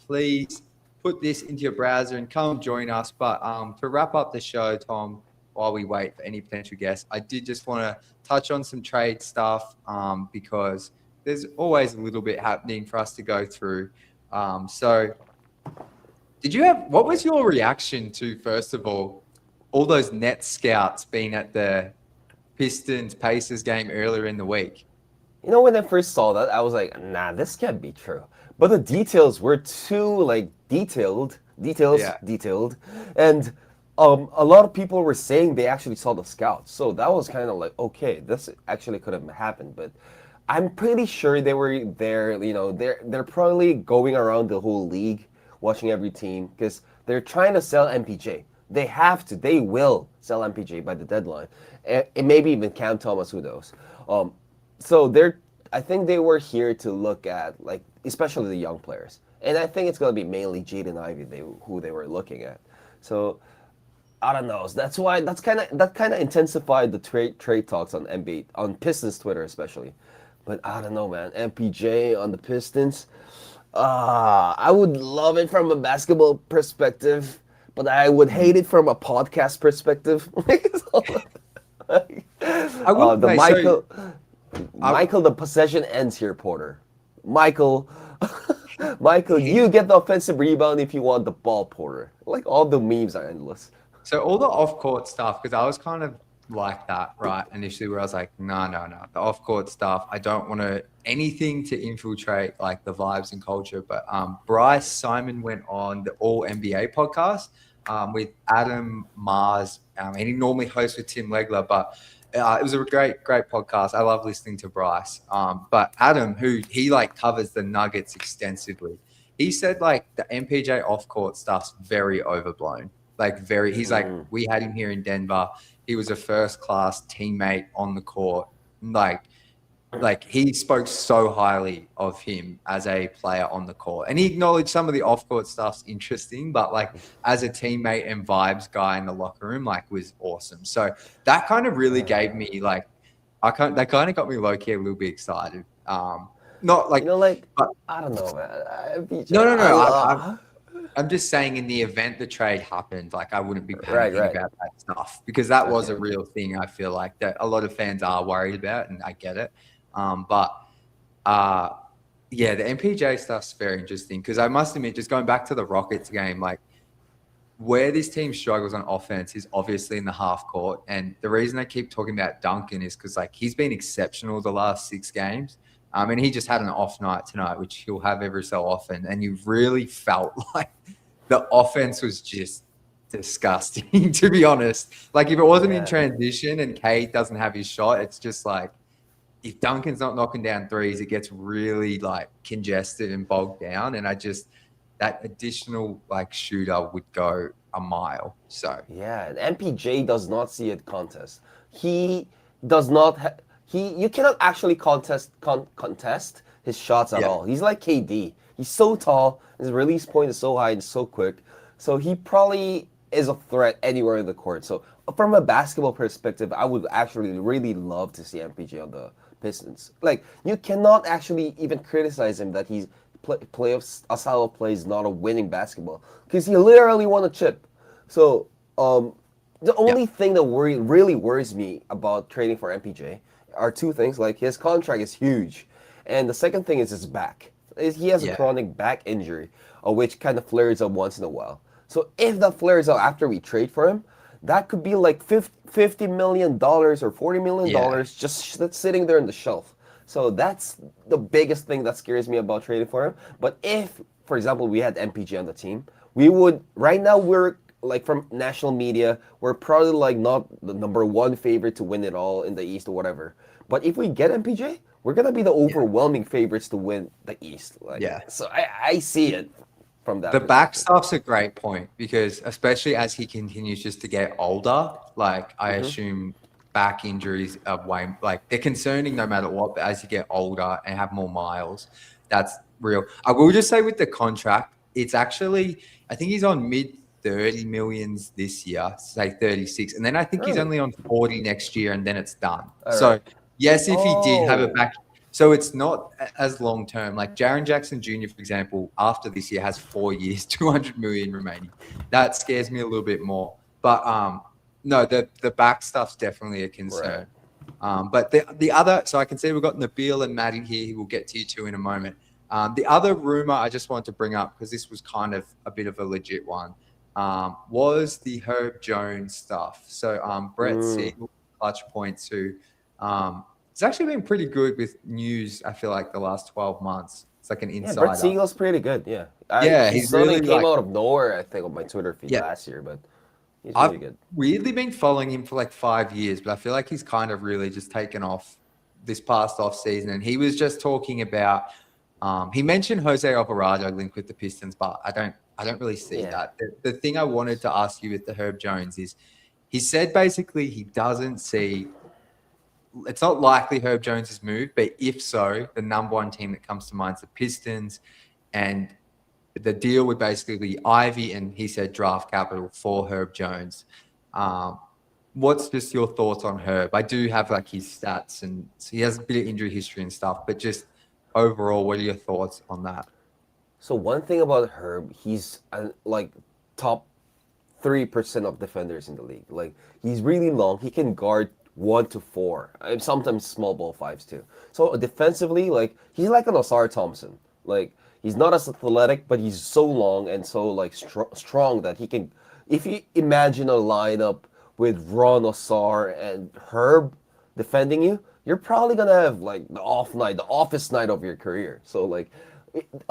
please put this into your browser and come join us. But to wrap up the show, Tom, while we wait for any potential guests, I did just want to touch on some trade stuff because there's always a little bit happening for us to go through. So what was your reaction to, first of all those net scouts being at the Pistons Pacers game earlier in the week? You know, when I first saw that, I was like, nah, this can't be true. But the details were too like detailed, and a lot of people were saying they actually saw the scouts. So that was kind of like, okay, this actually could have happened. But I'm pretty sure they were there. You know, they're probably going around the whole league, watching every team because they're trying to sell MPJ. They have to. They will sell MPJ by the deadline, and maybe even Cam Thomas. Who knows? So I think they were here to look at like, especially the young players, and I think it's gonna be mainly Jaden Ivey who they were looking at. So I don't know. That's why that kind of intensified the trade talks on NBA on Pistons Twitter especially. But I don't know, man. MPJ on the Pistons. I would love it from a basketball perspective, but I would hate it from a podcast perspective. I will say, Michael, the possession ends here, Porter. Michael, you get the offensive rebound if you want the ball, Porter. Like all the memes are endless. So all the off-court stuff, because I was kind of like that, right, initially, where I was like, no. The off-court stuff, I don't want anything to infiltrate like the vibes and culture. But Bryce Simon went on the All NBA podcast with Adam Mars, and he normally hosts with Tim Legler, but it was a great podcast. I love listening to Bryce. But Adam, who he like covers the Nuggets extensively, he said like the MPJ off-court stuff's very overblown. He's like, we had him here in Denver. He was a first-class teammate on the court. Like he spoke so highly of him as a player on the court. And he acknowledged some of the off-court stuff's interesting, but like as a teammate and vibes guy in the locker room, like was awesome. So that kind of really gave me like, that kind of got me low-key a little bit excited. Not like, You know, like but, I don't know, man. MPJ, no. I'm just saying in the event the trade happened, like I wouldn't be panicking about that stuff because that was a real thing. I feel like that a lot of fans are worried about, and I get it. The MPJ stuff's very interesting because I must admit, just going back to the Rockets game, like where this team struggles on offense is obviously in the half court. And the reason I keep talking about Duncan is because like he's been exceptional the last 6 games. And he just had an off night tonight, which he'll have every so often. And you really felt like the offense was just disgusting, to be honest. Like if it wasn't in transition and Cade doesn't have his shot, it's just like if Duncan's not knocking down threes, it gets really like congested and bogged down. And that additional like shooter would go a mile. So yeah, and MPJ does not see it contest. He does not. You cannot actually contest his shots at Yeah. all. He's like KD. He's so tall. His release point is so high and so quick. So he probably is a threat anywhere in the court. So from a basketball perspective, I would actually really love to see MPJ on the Pistons. Like you cannot actually even criticize him that he's play a style of play is not a winning basketball because he literally won a chip. So the only thing that really worries me about trading for MPJ are two things. Like his contract is huge, and the second thing is his back. He has a chronic back injury, which kind of flares up once in a while. So if that flares up after we trade for him, that could be like $50 million or $40 million just that's sitting there on the shelf. So that's the biggest thing that scares me about trading for him. But if, for example, we had MPJ on the team, we would, right now we're like from national media, we're probably like not the number one favorite to win it all in the East or whatever. But if we get MPJ, we're going to be the overwhelming favorites to win the East. Like, so I see it from that The back perspective. stuff's a great point because especially as he continues just to get older, like I assume back injuries are way like they're concerning no matter what, but as you get older and have more miles, that's real. I will just say with the contract, it's actually I think he's on mid 30 millions this year, say 36, and then I think he's Really? only on 40 next year, and then it's done. All So right. yes, if he did have a Oh. back, so it's not as long term. Like Jaren Jackson Jr., for example, after this year has 4 years, 200 million remaining. That scares me a little bit more. But no, the back stuff's definitely a concern. But the other, so I can see we've got Nabil and Maddie here. Who we'll get to you two in a moment. The other rumor I just wanted to bring up because this was kind of a bit of a legit one. Was the Herb Jones stuff. So Brett Siegel, Clutch Points, who it's actually been pretty good with news, I feel like, the last 12 months. It's like an insider. Brett Siegel's pretty good, He's something really came like, out of nowhere, I think, on my Twitter feed last year, but he's I've really good. weirdly been following him for like 5 years, but I feel like he's kind of really just taken off this past off season. And he was just talking about, he mentioned Jose Alvarado linked with the Pistons, but I don't really see that. The thing I wanted to ask you with the Herb Jones is he said basically he doesn't see, it's not likely Herb Jones is moved, but if so, the number one team that comes to mind is the Pistons, and the deal would basically be Ivy, and he said draft capital for Herb Jones. What's just your thoughts on Herb? I do have like his stats, and so he has a bit of injury history and stuff, but just overall, what are your thoughts on that? So one thing about Herb, he's like top 3% of defenders in the league. Like he's really long. He can guard 1 to 4, and sometimes small ball fives too. So defensively, like he's like an Aussie Thompson. Like he's not as athletic, but he's so long and so like strong that he can. If you imagine a lineup with Ron Osar and Herb defending you, you're probably gonna have like the office night of your career. So like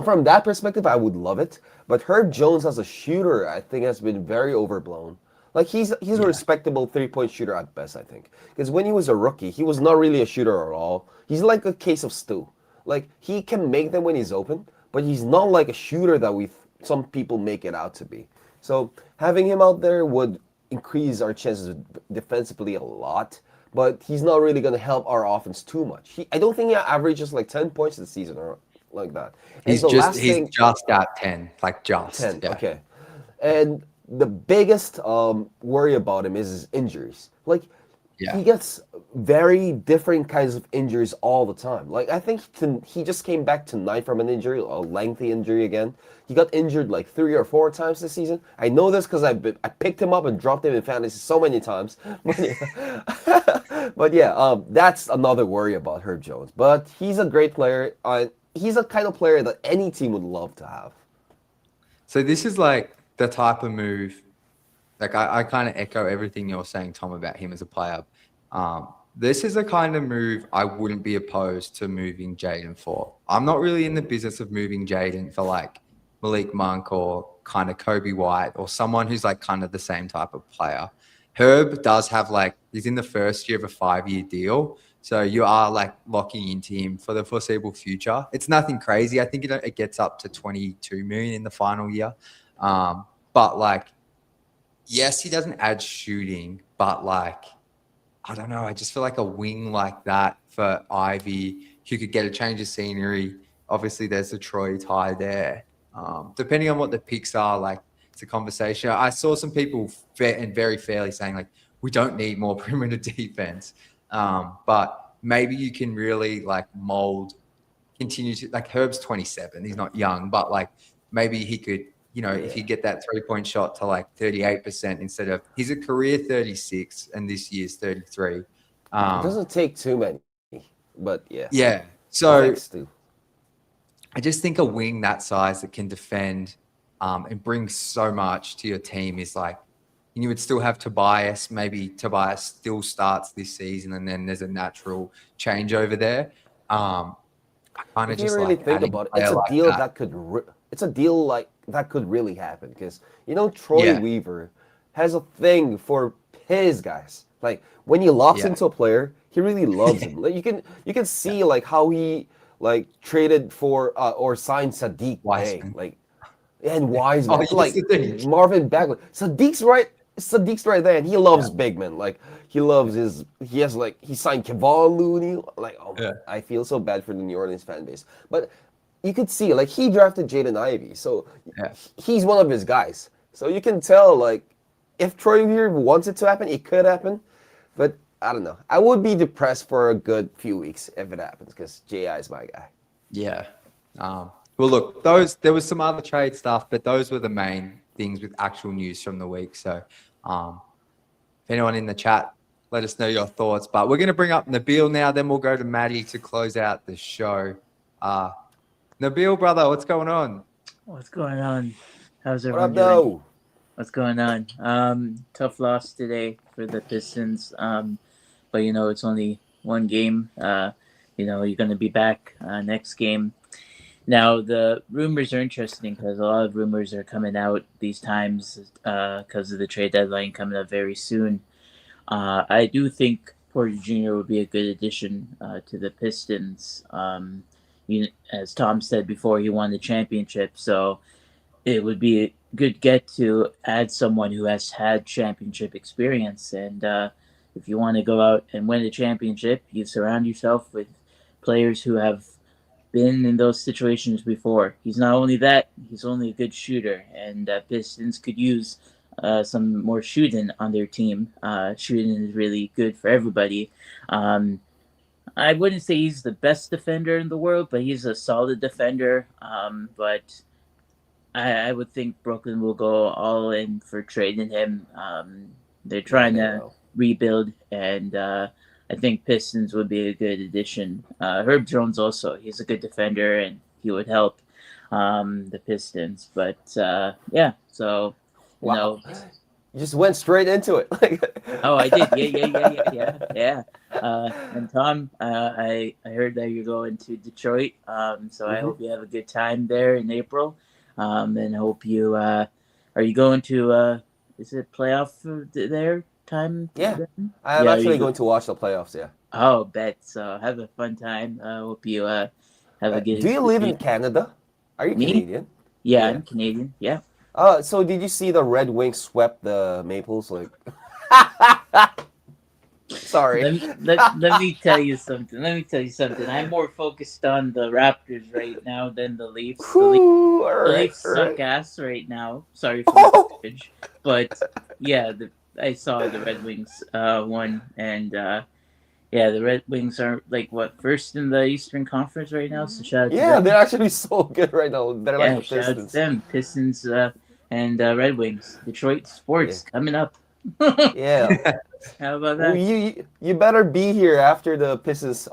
from that perspective, I would love it. But Herb Jones as a shooter, I think, has been very overblown. Like he's a respectable 3-point shooter at best, I think. Because when he was a rookie, he was not really a shooter at all. He's like a case of stew. Like he can make them when he's open, but he's not like a shooter that some people make it out to be. So having him out there would increase our chances defensively a lot. But he's not really going to help our offense too much. I don't think he averages like 10 points this season or like that. And He's just at 10, like just 10. yeah. Okay. And the biggest worry about him is his injuries. Like he gets very different kinds of injuries all the time. Like I think he just came back tonight from an injury, a lengthy injury again. He got injured like 3 or 4 times this season. I know this because I picked him up and dropped him in fantasy so many times. But yeah, that's another worry about Herb Jones. But he's a great player. He's a kind of player that any team would love to have. So this is like the type of move, like I kind of echo everything you're saying, Tom, about him as a player. This is the kind of move I wouldn't be opposed to moving Jaden for. I'm not really in the business of moving Jaden for like Malik Monk or kind of Kobe White or someone who's like kind of the same type of player. Herb does have he's in the first year of a 5-year deal. So you are like locking into him for the foreseeable future. It's nothing crazy. I think it gets up to 22 million in the final year. But like, yes, he doesn't add shooting, but like, I don't know. I just feel like a wing like that for Ivy, who could get a change of scenery. Obviously, there's the Troy tie there. Depending on what the picks are, like it's a conversation. I saw some people and very fairly saying like we don't need more perimeter defense, but maybe you can really like mold, continue to like Herb's 27. He's not young, but like maybe he could. If you get that 3-point shot to like 38% instead of he's a career 36 and this year's 33. It doesn't take too many, but yeah. Yeah. So too. I just think a wing that size that can defend and bring so much to your team is like, and you would still have Tobias. Maybe Tobias still starts this season and then there's a natural changeover there. I kind of If you just really like think about it, it's a deal that could. It's a deal like that could really happen because Troy Weaver has a thing for his guys. Like when he locks into a player, he really loves him. Like you can see like how he like traded for or signed Sadiq Bey, like and Wiseman, like Marvin Bagley. Sadiq's right there, and he loves big men. Like he signed Kevon Looney. Like I feel so bad for the New Orleans fan base, but you could see like he drafted Jaden Ivey, so he's one of his guys. So you can tell like if Troy Weaver wants it to happen, it could happen, but I don't know. I would be depressed for a good few weeks if it happens because J.I. is my guy. Yeah. Well, look, there was some other trade stuff, but those were the main things with actual news from the week. So if anyone in the chat, let us know your thoughts. But we're going to bring up Nabil now, then we'll go to Maddie to close out the show. Nabil, brother, what's going on? What's going on? How's everyone doing? Though? What's going on? Tough loss today for the Pistons. But it's only one game. You're going to be back next game. Now, the rumors are interesting because a lot of rumors are coming out these times because of the trade deadline coming up very soon. I do think Porter Jr. would be a good addition to the Pistons. As Tom said before, he won the championship, so it would be a good get to add someone who has had championship experience. And if you want to go out and win a championship, you surround yourself with players who have been in those situations before. He's not only that, he's only a good shooter, and Pistons could use some more shooting on their team. Shooting is really good for everybody. I wouldn't say he's the best defender in the world, but he's a solid defender. But I would think Brooklyn will go all in for trading him. They're trying to rebuild, and I think Pistons would be a good addition. Herb Jones also, he's a good defender, and he would help the Pistons. But so wow. You just went straight into it. Oh, I did. Yeah. And Tom, I heard that you're going to Detroit. So I hope you have a good time there in April. And hope you are you going to is it playoff there time? Yeah. I'm actually going to watch the playoffs, yeah. Oh, bet. So have a fun time. I hope you have a good Do you live in Canada? Are you Canadian? Yeah, I'm Canadian. Yeah. So did you see the Red Wings swept the Maples? Like, sorry. Let me tell you something. I'm more focused on the Raptors right now than the Leafs. The Leafs suck ass right now. Sorry for the message, but yeah, I saw the Red Wings won, and the Red Wings are first in the Eastern Conference right now. So shout out to them. They're actually so good right now. They're like the Pistons. Shout out to them, Pistons. And Red Wings, Detroit sports coming up. Yeah. How about that? Well, you better be here after the Pistons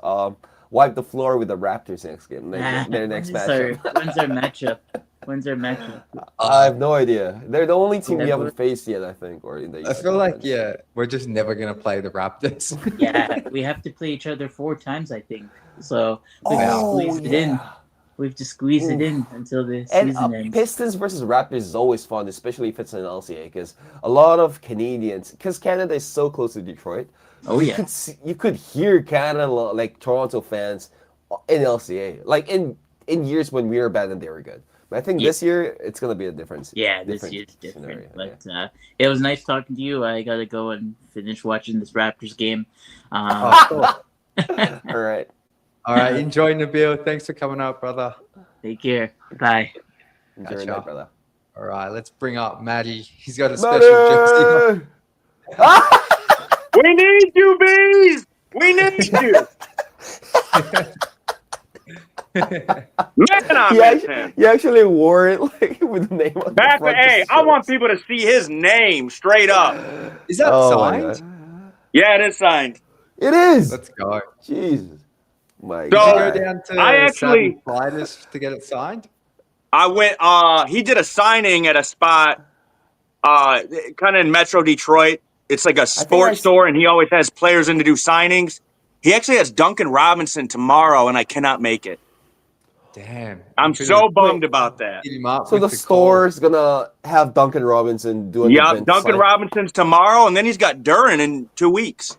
wipe the floor with the Raptors next game. Their next matchup. When's our matchup? I have no idea. They're the only team we haven't faced yet, I think, or in the. I feel like we're just never gonna play the Raptors. Yeah, we have to play each other 4 times, I think. So we have to squeeze it in until the season ends. Pistons versus Raptors is always fun, especially if it's an LCA, because a lot of Canadians, because Canada is so close to Detroit. Oh yeah, you could hear Canada, like Toronto fans, in LCA, like in years when we were bad and they were good. I think Yeah. this year it's gonna be a different. Yeah, this different year's different. scenario, But it was nice talking to you. I gotta go and finish watching this Raptors game. Oh, cool. All right. All right, enjoy, Nabil. Thanks for coming up, brother. Take care. Bye. Enjoy Gotcha. your night, brother. All right, let's bring up Maddie. He's got a special jersey. We need you, bees. We need you. Man, I miss him. He actually wore it like with the name on Back, the front. hey, just I want shows. people to see his name straight up. Is that Oh my signed? God. Yeah, it is signed. It is. Let's go. Jesus. My So- Did you God. go down to I actually- Savvy Sliders to get it signed? I went. He did a signing at a spot, kind of in Metro Detroit. It's like a sports store, and he always has players in to do signings. He actually has Duncan Robinson tomorrow, and I cannot make it. Damn. I'm so bummed about that. Hit him up So with the call. store's gonna have Duncan Robinson do an Yeah, event Duncan sign. Robinson's tomorrow, and then he's got Duran in 2 weeks.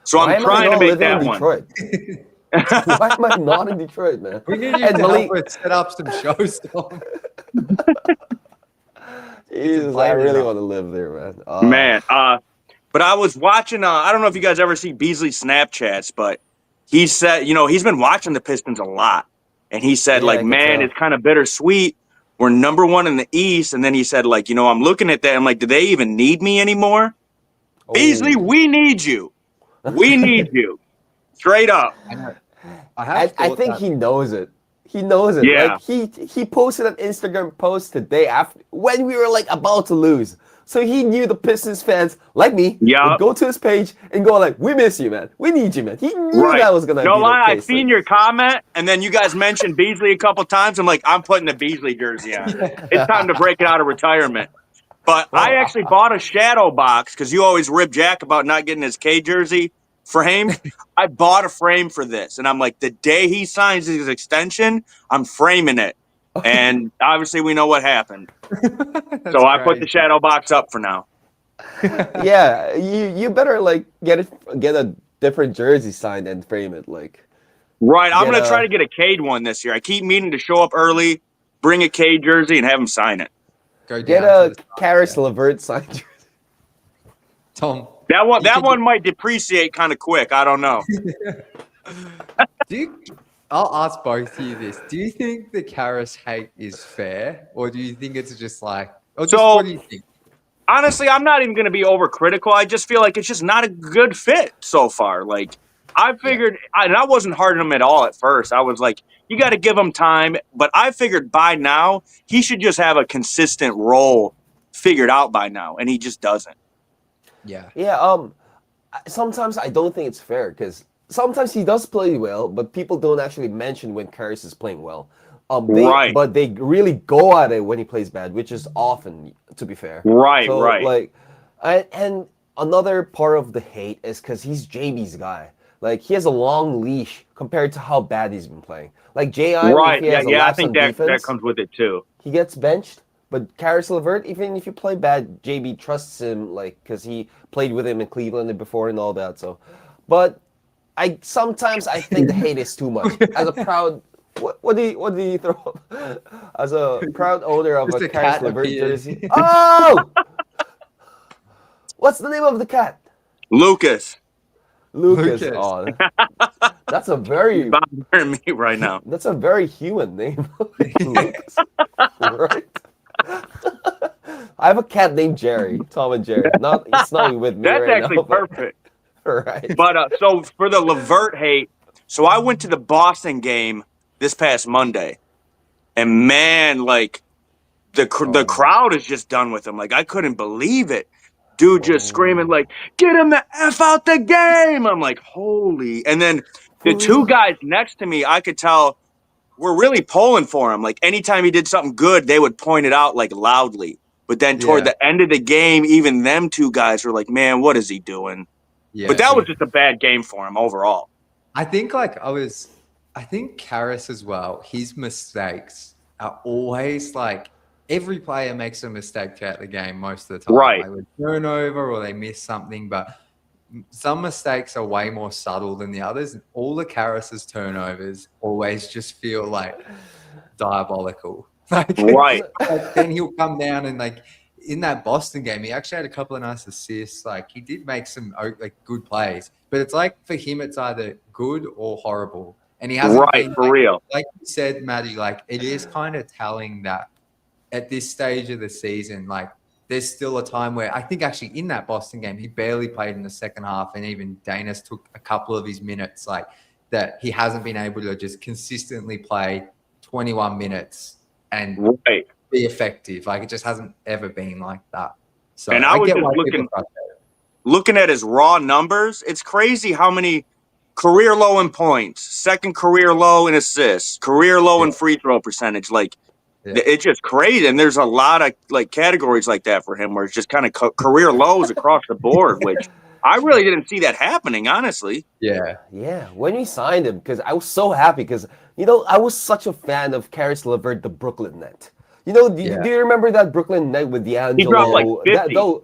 So Why I'm am I trying to not make living that in one. Detroit? Why am I not in Detroit, man? We need you And to Malik- help us set up some shows, Tom. Jesus, play I it really up. want to live there, man. Man, but I was watching. I don't know if you guys ever see Beasley's Snapchats, but he said, he's been watching the Pistons a lot, and he said, Yeah, I like, can man, tell. it's kind of bittersweet. We're number 1 in the East, and then he said, like, I'm looking at that. I'm like, do they even need me anymore? Oh. Beasley, we need you. We need you. Straight up. I I think he knows it. He knows it. Yeah. Like he posted an Instagram post today after when we were like about to lose. So he knew the Pistons fans like me Yeah. would go to his page and go like, "We miss you, man. We need you, man." He knew Right. that was gonna No be lie, the I case. seen Like, your comment, and then you guys mentioned Beasley a couple times. I'm like, I'm putting the Beasley jersey on. It's time to break it out of retirement. But I actually bought a shadow box because you always rib Jack about not getting his K jersey framed. I bought a frame for this, and I'm like, the day he signs his extension, I'm framing it. And obviously, we know what happened. So I put the shadow box up for now. yeah, you better like get a different jersey signed and frame it like. Right, I'm Get going to a- try to get a Cade one this year. I keep meaning to show up early, bring a Cade jersey, and have him sign it. Go Get down a to the side, Karis yeah. LeVert signed jersey. Tom. That can one might depreciate kind of quick. I don't know. I'll ask both of you this. Do you think the Karras hate is fair, or do you think it's just like, what do you think? Honestly, I'm not even going to be overcritical. I just feel like it's just not a good fit so far. Like, I figured, and I wasn't hard on him at all at first. I was like, you got to give him time. But I figured by now, he should just have a consistent role figured out by now, and he just doesn't. Yeah. Yeah, sometimes I don't think it's fair because sometimes he does play well, but people don't actually mention when Karis is playing well. Right. But they really go at it when he plays bad, which is often, to be fair. Right, So, right. Like, and another part of the hate is because he's JB's guy. Like, he has a long leash compared to how bad he's been playing. Like, J.I., Right, if he has a yeah, I lapse think on that defense, comes with it too. he gets benched. But Karis LeVert, even if you play bad, JB trusts him, like, because he played with him in Cleveland before and all that. So, but sometimes I think the hate is too much. As a proud, what do you throw up? As a proud owner of Just a a Karis cat LeVert appeared. jersey. Oh, what's the name of the cat? Lucas, Lucas. Lucas. Oh, that's a very bothering me right now. that's a very human name. Lucas. Right. I have a cat named Jerry, Tom and Jerry. It's not with me That's right actually now. but- perfect. Right. But so for the LeVert hate, so I went to the Boston game this past Monday, and man, like the crowd is just done with him. Like I couldn't believe it. Dude just screaming like, "Get him the F out the game!" I'm like, holy. And then the two guys next to me, I could tell were really pulling for him. Like anytime he did something good, they would point it out like loudly. But then toward the end of the game, even them two guys were like, "Man, what is he doing?" Yeah. But that was just a bad game for him overall. I think I think Karras as well, his mistakes are always like every player makes a mistake throughout the game most of the time. Right. Like a turnover or they miss something, but some mistakes are way more subtle than the others. And all the Karras's turnovers always just feel like diabolical. Like, Right. like, then he'll come down and like in that Boston game, he actually had a couple of nice assists. Like he did make some like good plays, but it's like for him, it's either good or horrible. And he hasn't Right, been for real. like you said, Maddie, like it is kind of telling that at this stage of the season, like there's still a time where I think actually in that Boston game, he barely played in the second half. And even Danis took a couple of his minutes, like that he hasn't been able to just consistently play 21 minutes and Right. be effective. Like it just hasn't ever been like that. So And I was get just why people are frustrated. looking at his raw numbers. It's crazy how many career low in points, second career low in assists, career low in free throw percentage. Like it's just crazy. And there's a lot of like categories like that for him where it's just kind of career lows across the board, which I really didn't see that happening, honestly. Yeah. Yeah, when we signed him, because I was so happy, because I was such a fan of Karis LeVert, the Brooklyn net. Do you remember that Brooklyn net with D'Angelo? He dropped like 50.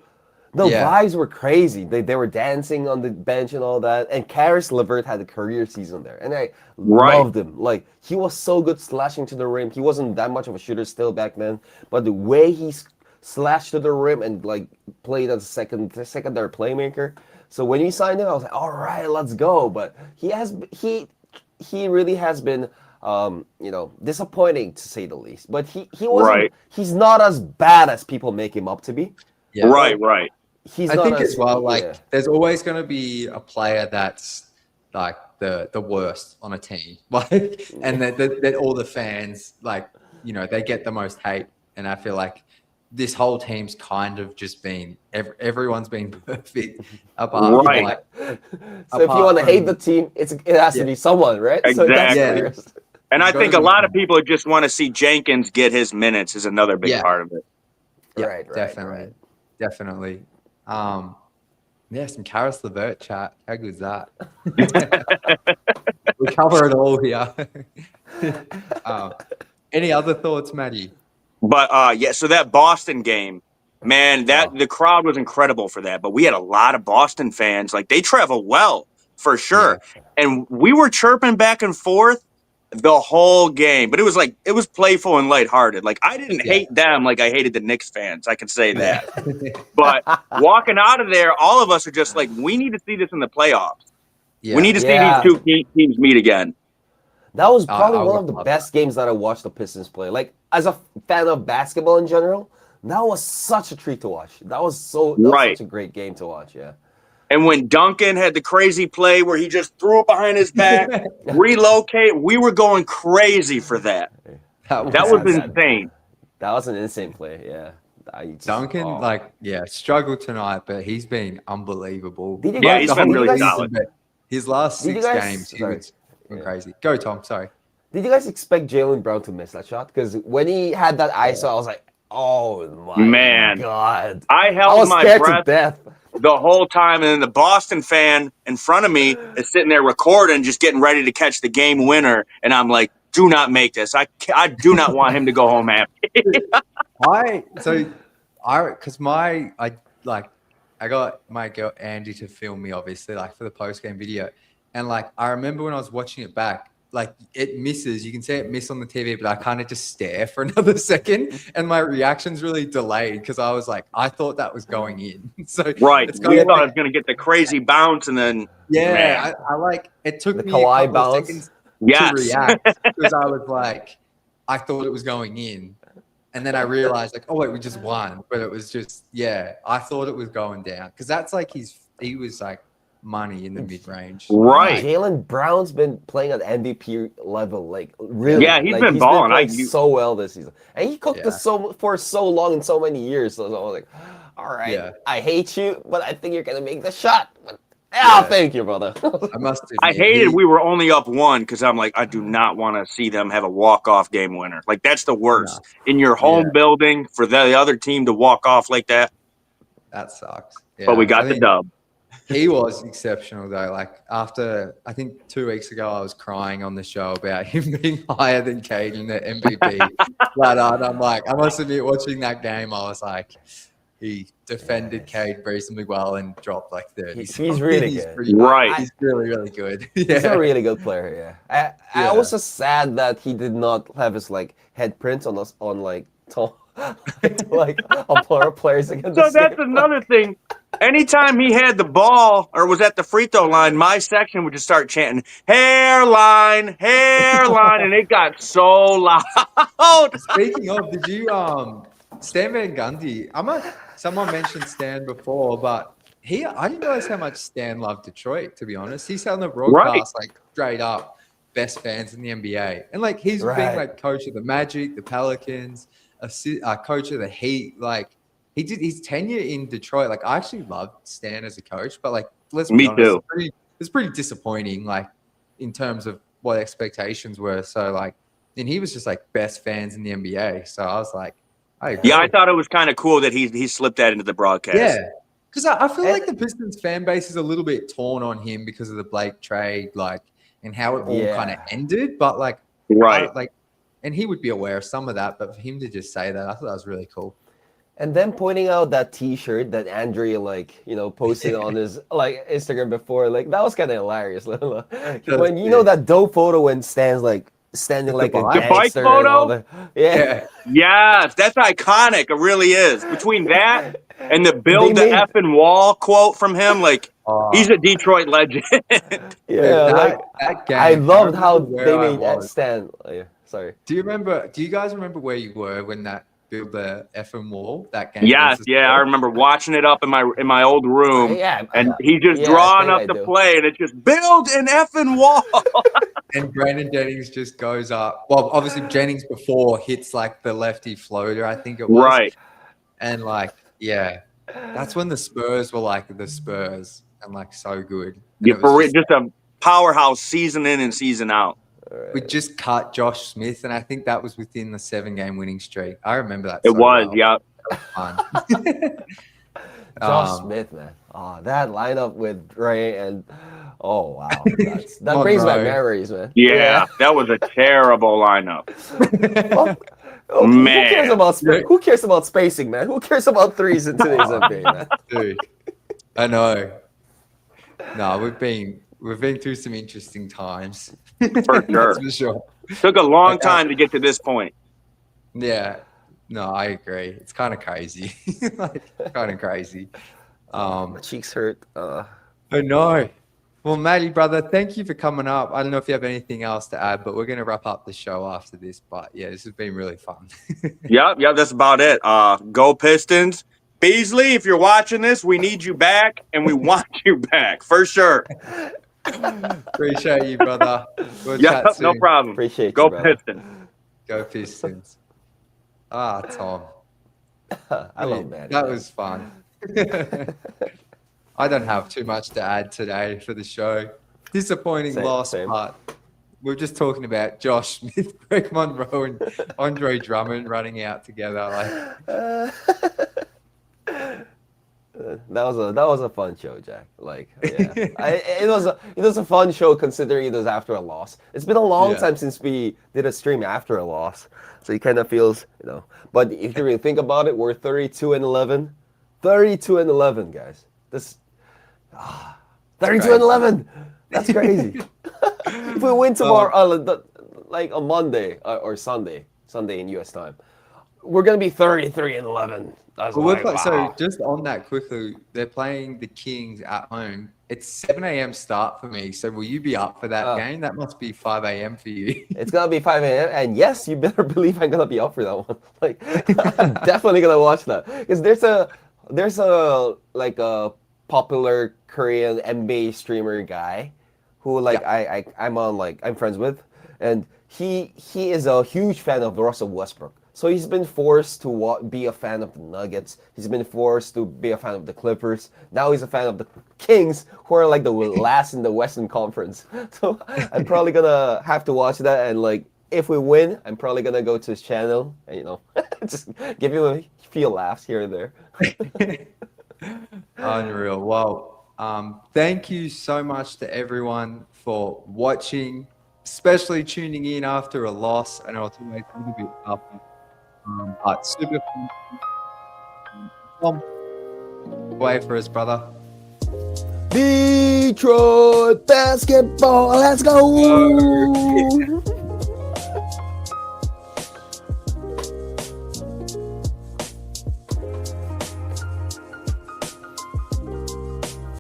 The vibes were crazy. They were dancing on the bench and all that. And Karis LeVert had a career season there, and I loved him. Like he was so good slashing to the rim. He wasn't that much of a shooter still back then, but the way he slashed to the rim and like played as a secondary playmaker. So when we signed him, I was like, all right, let's go. But he really has been disappointing to say the least. But he wasn't. He's not as bad as people make him up to be. Yeah. Right. I think as well, like there's always going to be a player that's like the worst on a team, like, and that all the fans like, they get the most hate, and I feel like this whole team's kind of just been everyone's been perfect apart. Right. Like, so if you want to hate the team, it has to be someone, right? Exactly. So and I think a lot of people just want to see Jenkins get his minutes is another big part of it. Yeah, right, definitely. Some Karis LeVert chat. How good is that? We cover it all here. Any other thoughts, Maddie? But so that Boston game, man, the crowd was incredible for that. But we had a lot of Boston fans. Like they travel well for sure, and we were chirping back and forth the whole game. But it was playful and lighthearted. Like I didn't hate them like I hated the Knicks fans. I can say that. But walking out of there, all of us are just like, we need to see this in the playoffs. Yeah. We need to see these two teams meet again. That was probably one of the best games that I watched the Pistons play. Like, as a fan of basketball in general, that was such a treat to watch. That was such a great game to watch, yeah. And when Duncan had the crazy play where he just threw it behind his back, relocate, we were going crazy for that. That was insane. That was an insane play, yeah. Duncan, struggled tonight, but he's been unbelievable. He's been really solid. His last 6 games, he was crazy. Go, Tom. Sorry. Did you guys expect Jaylen Brown to miss that shot? Because when he had that ISO, I was like, "Oh my god!" I held my scared breath to death the whole time, and then the Boston fan in front of me is sitting there recording, just getting ready to catch the game winner, and I'm like, "Do not make this. I do not want him to go home happy." I got my girl Andy to film me, obviously, like for the post game video. And like, I remember when I was watching it back, like it misses. You can see it miss on the TV, but I kind of just stare for another second, and my reaction's really delayed because I was like, I thought that was going in. So we thought it was going to get the crazy bounce, and then I like it took the me Kawhi a couple of seconds to react because I was like, I thought it was going in. And then I realized, like, oh wait, we just won, but it was just, I thought it was going down because that's like he was like money in the mid range. Right. Jaylen Brown's been playing at MVP level, like really. Yeah, he's been balling. So well this season, and he cooked us for so long and so many years. So I was like, all right, I hate you, but I think you're gonna make the shot. Thank you, brother. I hated we were only up 1 because I'm like, I do not want to see them have a walk-off game winner. Like, that's the worst. In your home building, for the other team to walk off like that. That sucks. Yeah. But we got the dub. He was exceptional, though. Like, after, I think 2 weeks ago, I was crying on the show about him being higher than Cade in the MVP. But I'm like, I must admit, watching that game, I was like, he defended Cade reasonably well and dropped like 30. He's really good. Right. He's really, really good. He's a really good player. Yeah. I Yeah. was just sad that he did not have his like head print on us on like like on players against. So that's another thing. Anytime he had the ball or was at the free throw line, my section would just start chanting hairline, hairline, and it got so loud. Speaking of, did you Stan Van Gundy? Someone mentioned Stan before, but I didn't realize how much Stan loved Detroit. To be honest, he's on the broadcast like straight up best fans in the NBA, and like he's been like coach of the Magic, the Pelicans, coach of the Heat. Like he did his tenure in Detroit. Like I actually loved Stan as a coach, but like let's be honest, it's pretty disappointing. Like in terms of what expectations were. So like, and he was just like best fans in the NBA. So I was like, I thought it was kind of cool that he slipped that into the broadcast. Yeah, because I feel like the Pistons fan base is a little bit torn on him because of the Blake trade, like, and how it all kind of ended. But like, and he would be aware of some of that. But for him to just say that, I thought that was really cool. And then pointing out that T-shirt that Andrea posted on his like Instagram before, like that was kind of hilarious. When you know that dope photo when Stan's like standing like a bike photo. Yes, that's iconic. It really is. Between that and the build the effing wall quote from him, like he's a Detroit legend. That game, I loved how they made that stand. Sorry. Do you guys remember where you were when that build the effing wall that game? Yes, I remember watching it up in my old room. And he just drawing up the play, and it just build an effing wall. And Brandon Jennings just goes up. Well, obviously Jennings before hits like the lefty floater, I think it was. Right. And like, that's when the Spurs were like the Spurs and like so good. Yeah, just a powerhouse season in and season out. We just cut Josh Smith, and I think that was within the 7-game winning streak. I remember that. It was, yeah. Josh Smith, man. Oh, that lineup with Ray and wow, that brings back memories, man. Yeah, that was a terrible lineup. Man, who cares about spacing, man? Who cares about threes in today's NBA, man? Dude, I know. No, we've been through some interesting times. For sure. For sure. Took a long time to get to this point. Yeah. No, I agree. It's kind of crazy. Kind of crazy. My cheeks hurt. I know. Well, Matty, brother, thank you for coming up. I don't know if you have anything else to add, but we're going to wrap up the show after this. But yeah, this has been really fun. Yeah, that's about it. Go Pistons. Beasley, if you're watching this, we need you back, and we want you back for sure. Appreciate you, brother. We'll chat soon. No problem. Appreciate you, Go brother. Pistons. Go Pistons. Tom. I love that. That was fun. I don't have too much to add today for the show. Disappointing loss, but we're just talking about Josh Smith, Greg Monroe, and Andre Drummond running out together. That was a fun show, Jack. It was a fun show considering it was after a loss. It's been a long time since we did a stream after a loss, so it kind of feels, But if you really think about it, we're 32-11, 32-11, guys. This 32-11. That's crazy. If we win tomorrow, like on Monday or Sunday in US time, we're gonna be 33-11. So just on that quickly, they're playing the Kings at home. It's 7 a.m. start for me. So will you be up for that game? That must be 5 a.m. for you. It's gonna be 5 a.m. And yes, you better believe I'm gonna be up for that one. I'm definitely gonna watch that because there's a popular Korean NBA streamer guy who I'm friends with, and he is a huge fan of Russell Westbrook. So he's been forced to be a fan of the Nuggets. He's been forced to be a fan of the Clippers. Now he's a fan of the Kings, who are like the last in the Western Conference. So I'm probably gonna have to watch that. And if we win, I'm probably gonna go to his channel and just give him a few laughs here and there. Unreal. Well, thank you so much to everyone for watching, especially tuning in after a loss. I know it's always a little bit tough. But super fun. Wait for us, brother. Detroit basketball, let's go!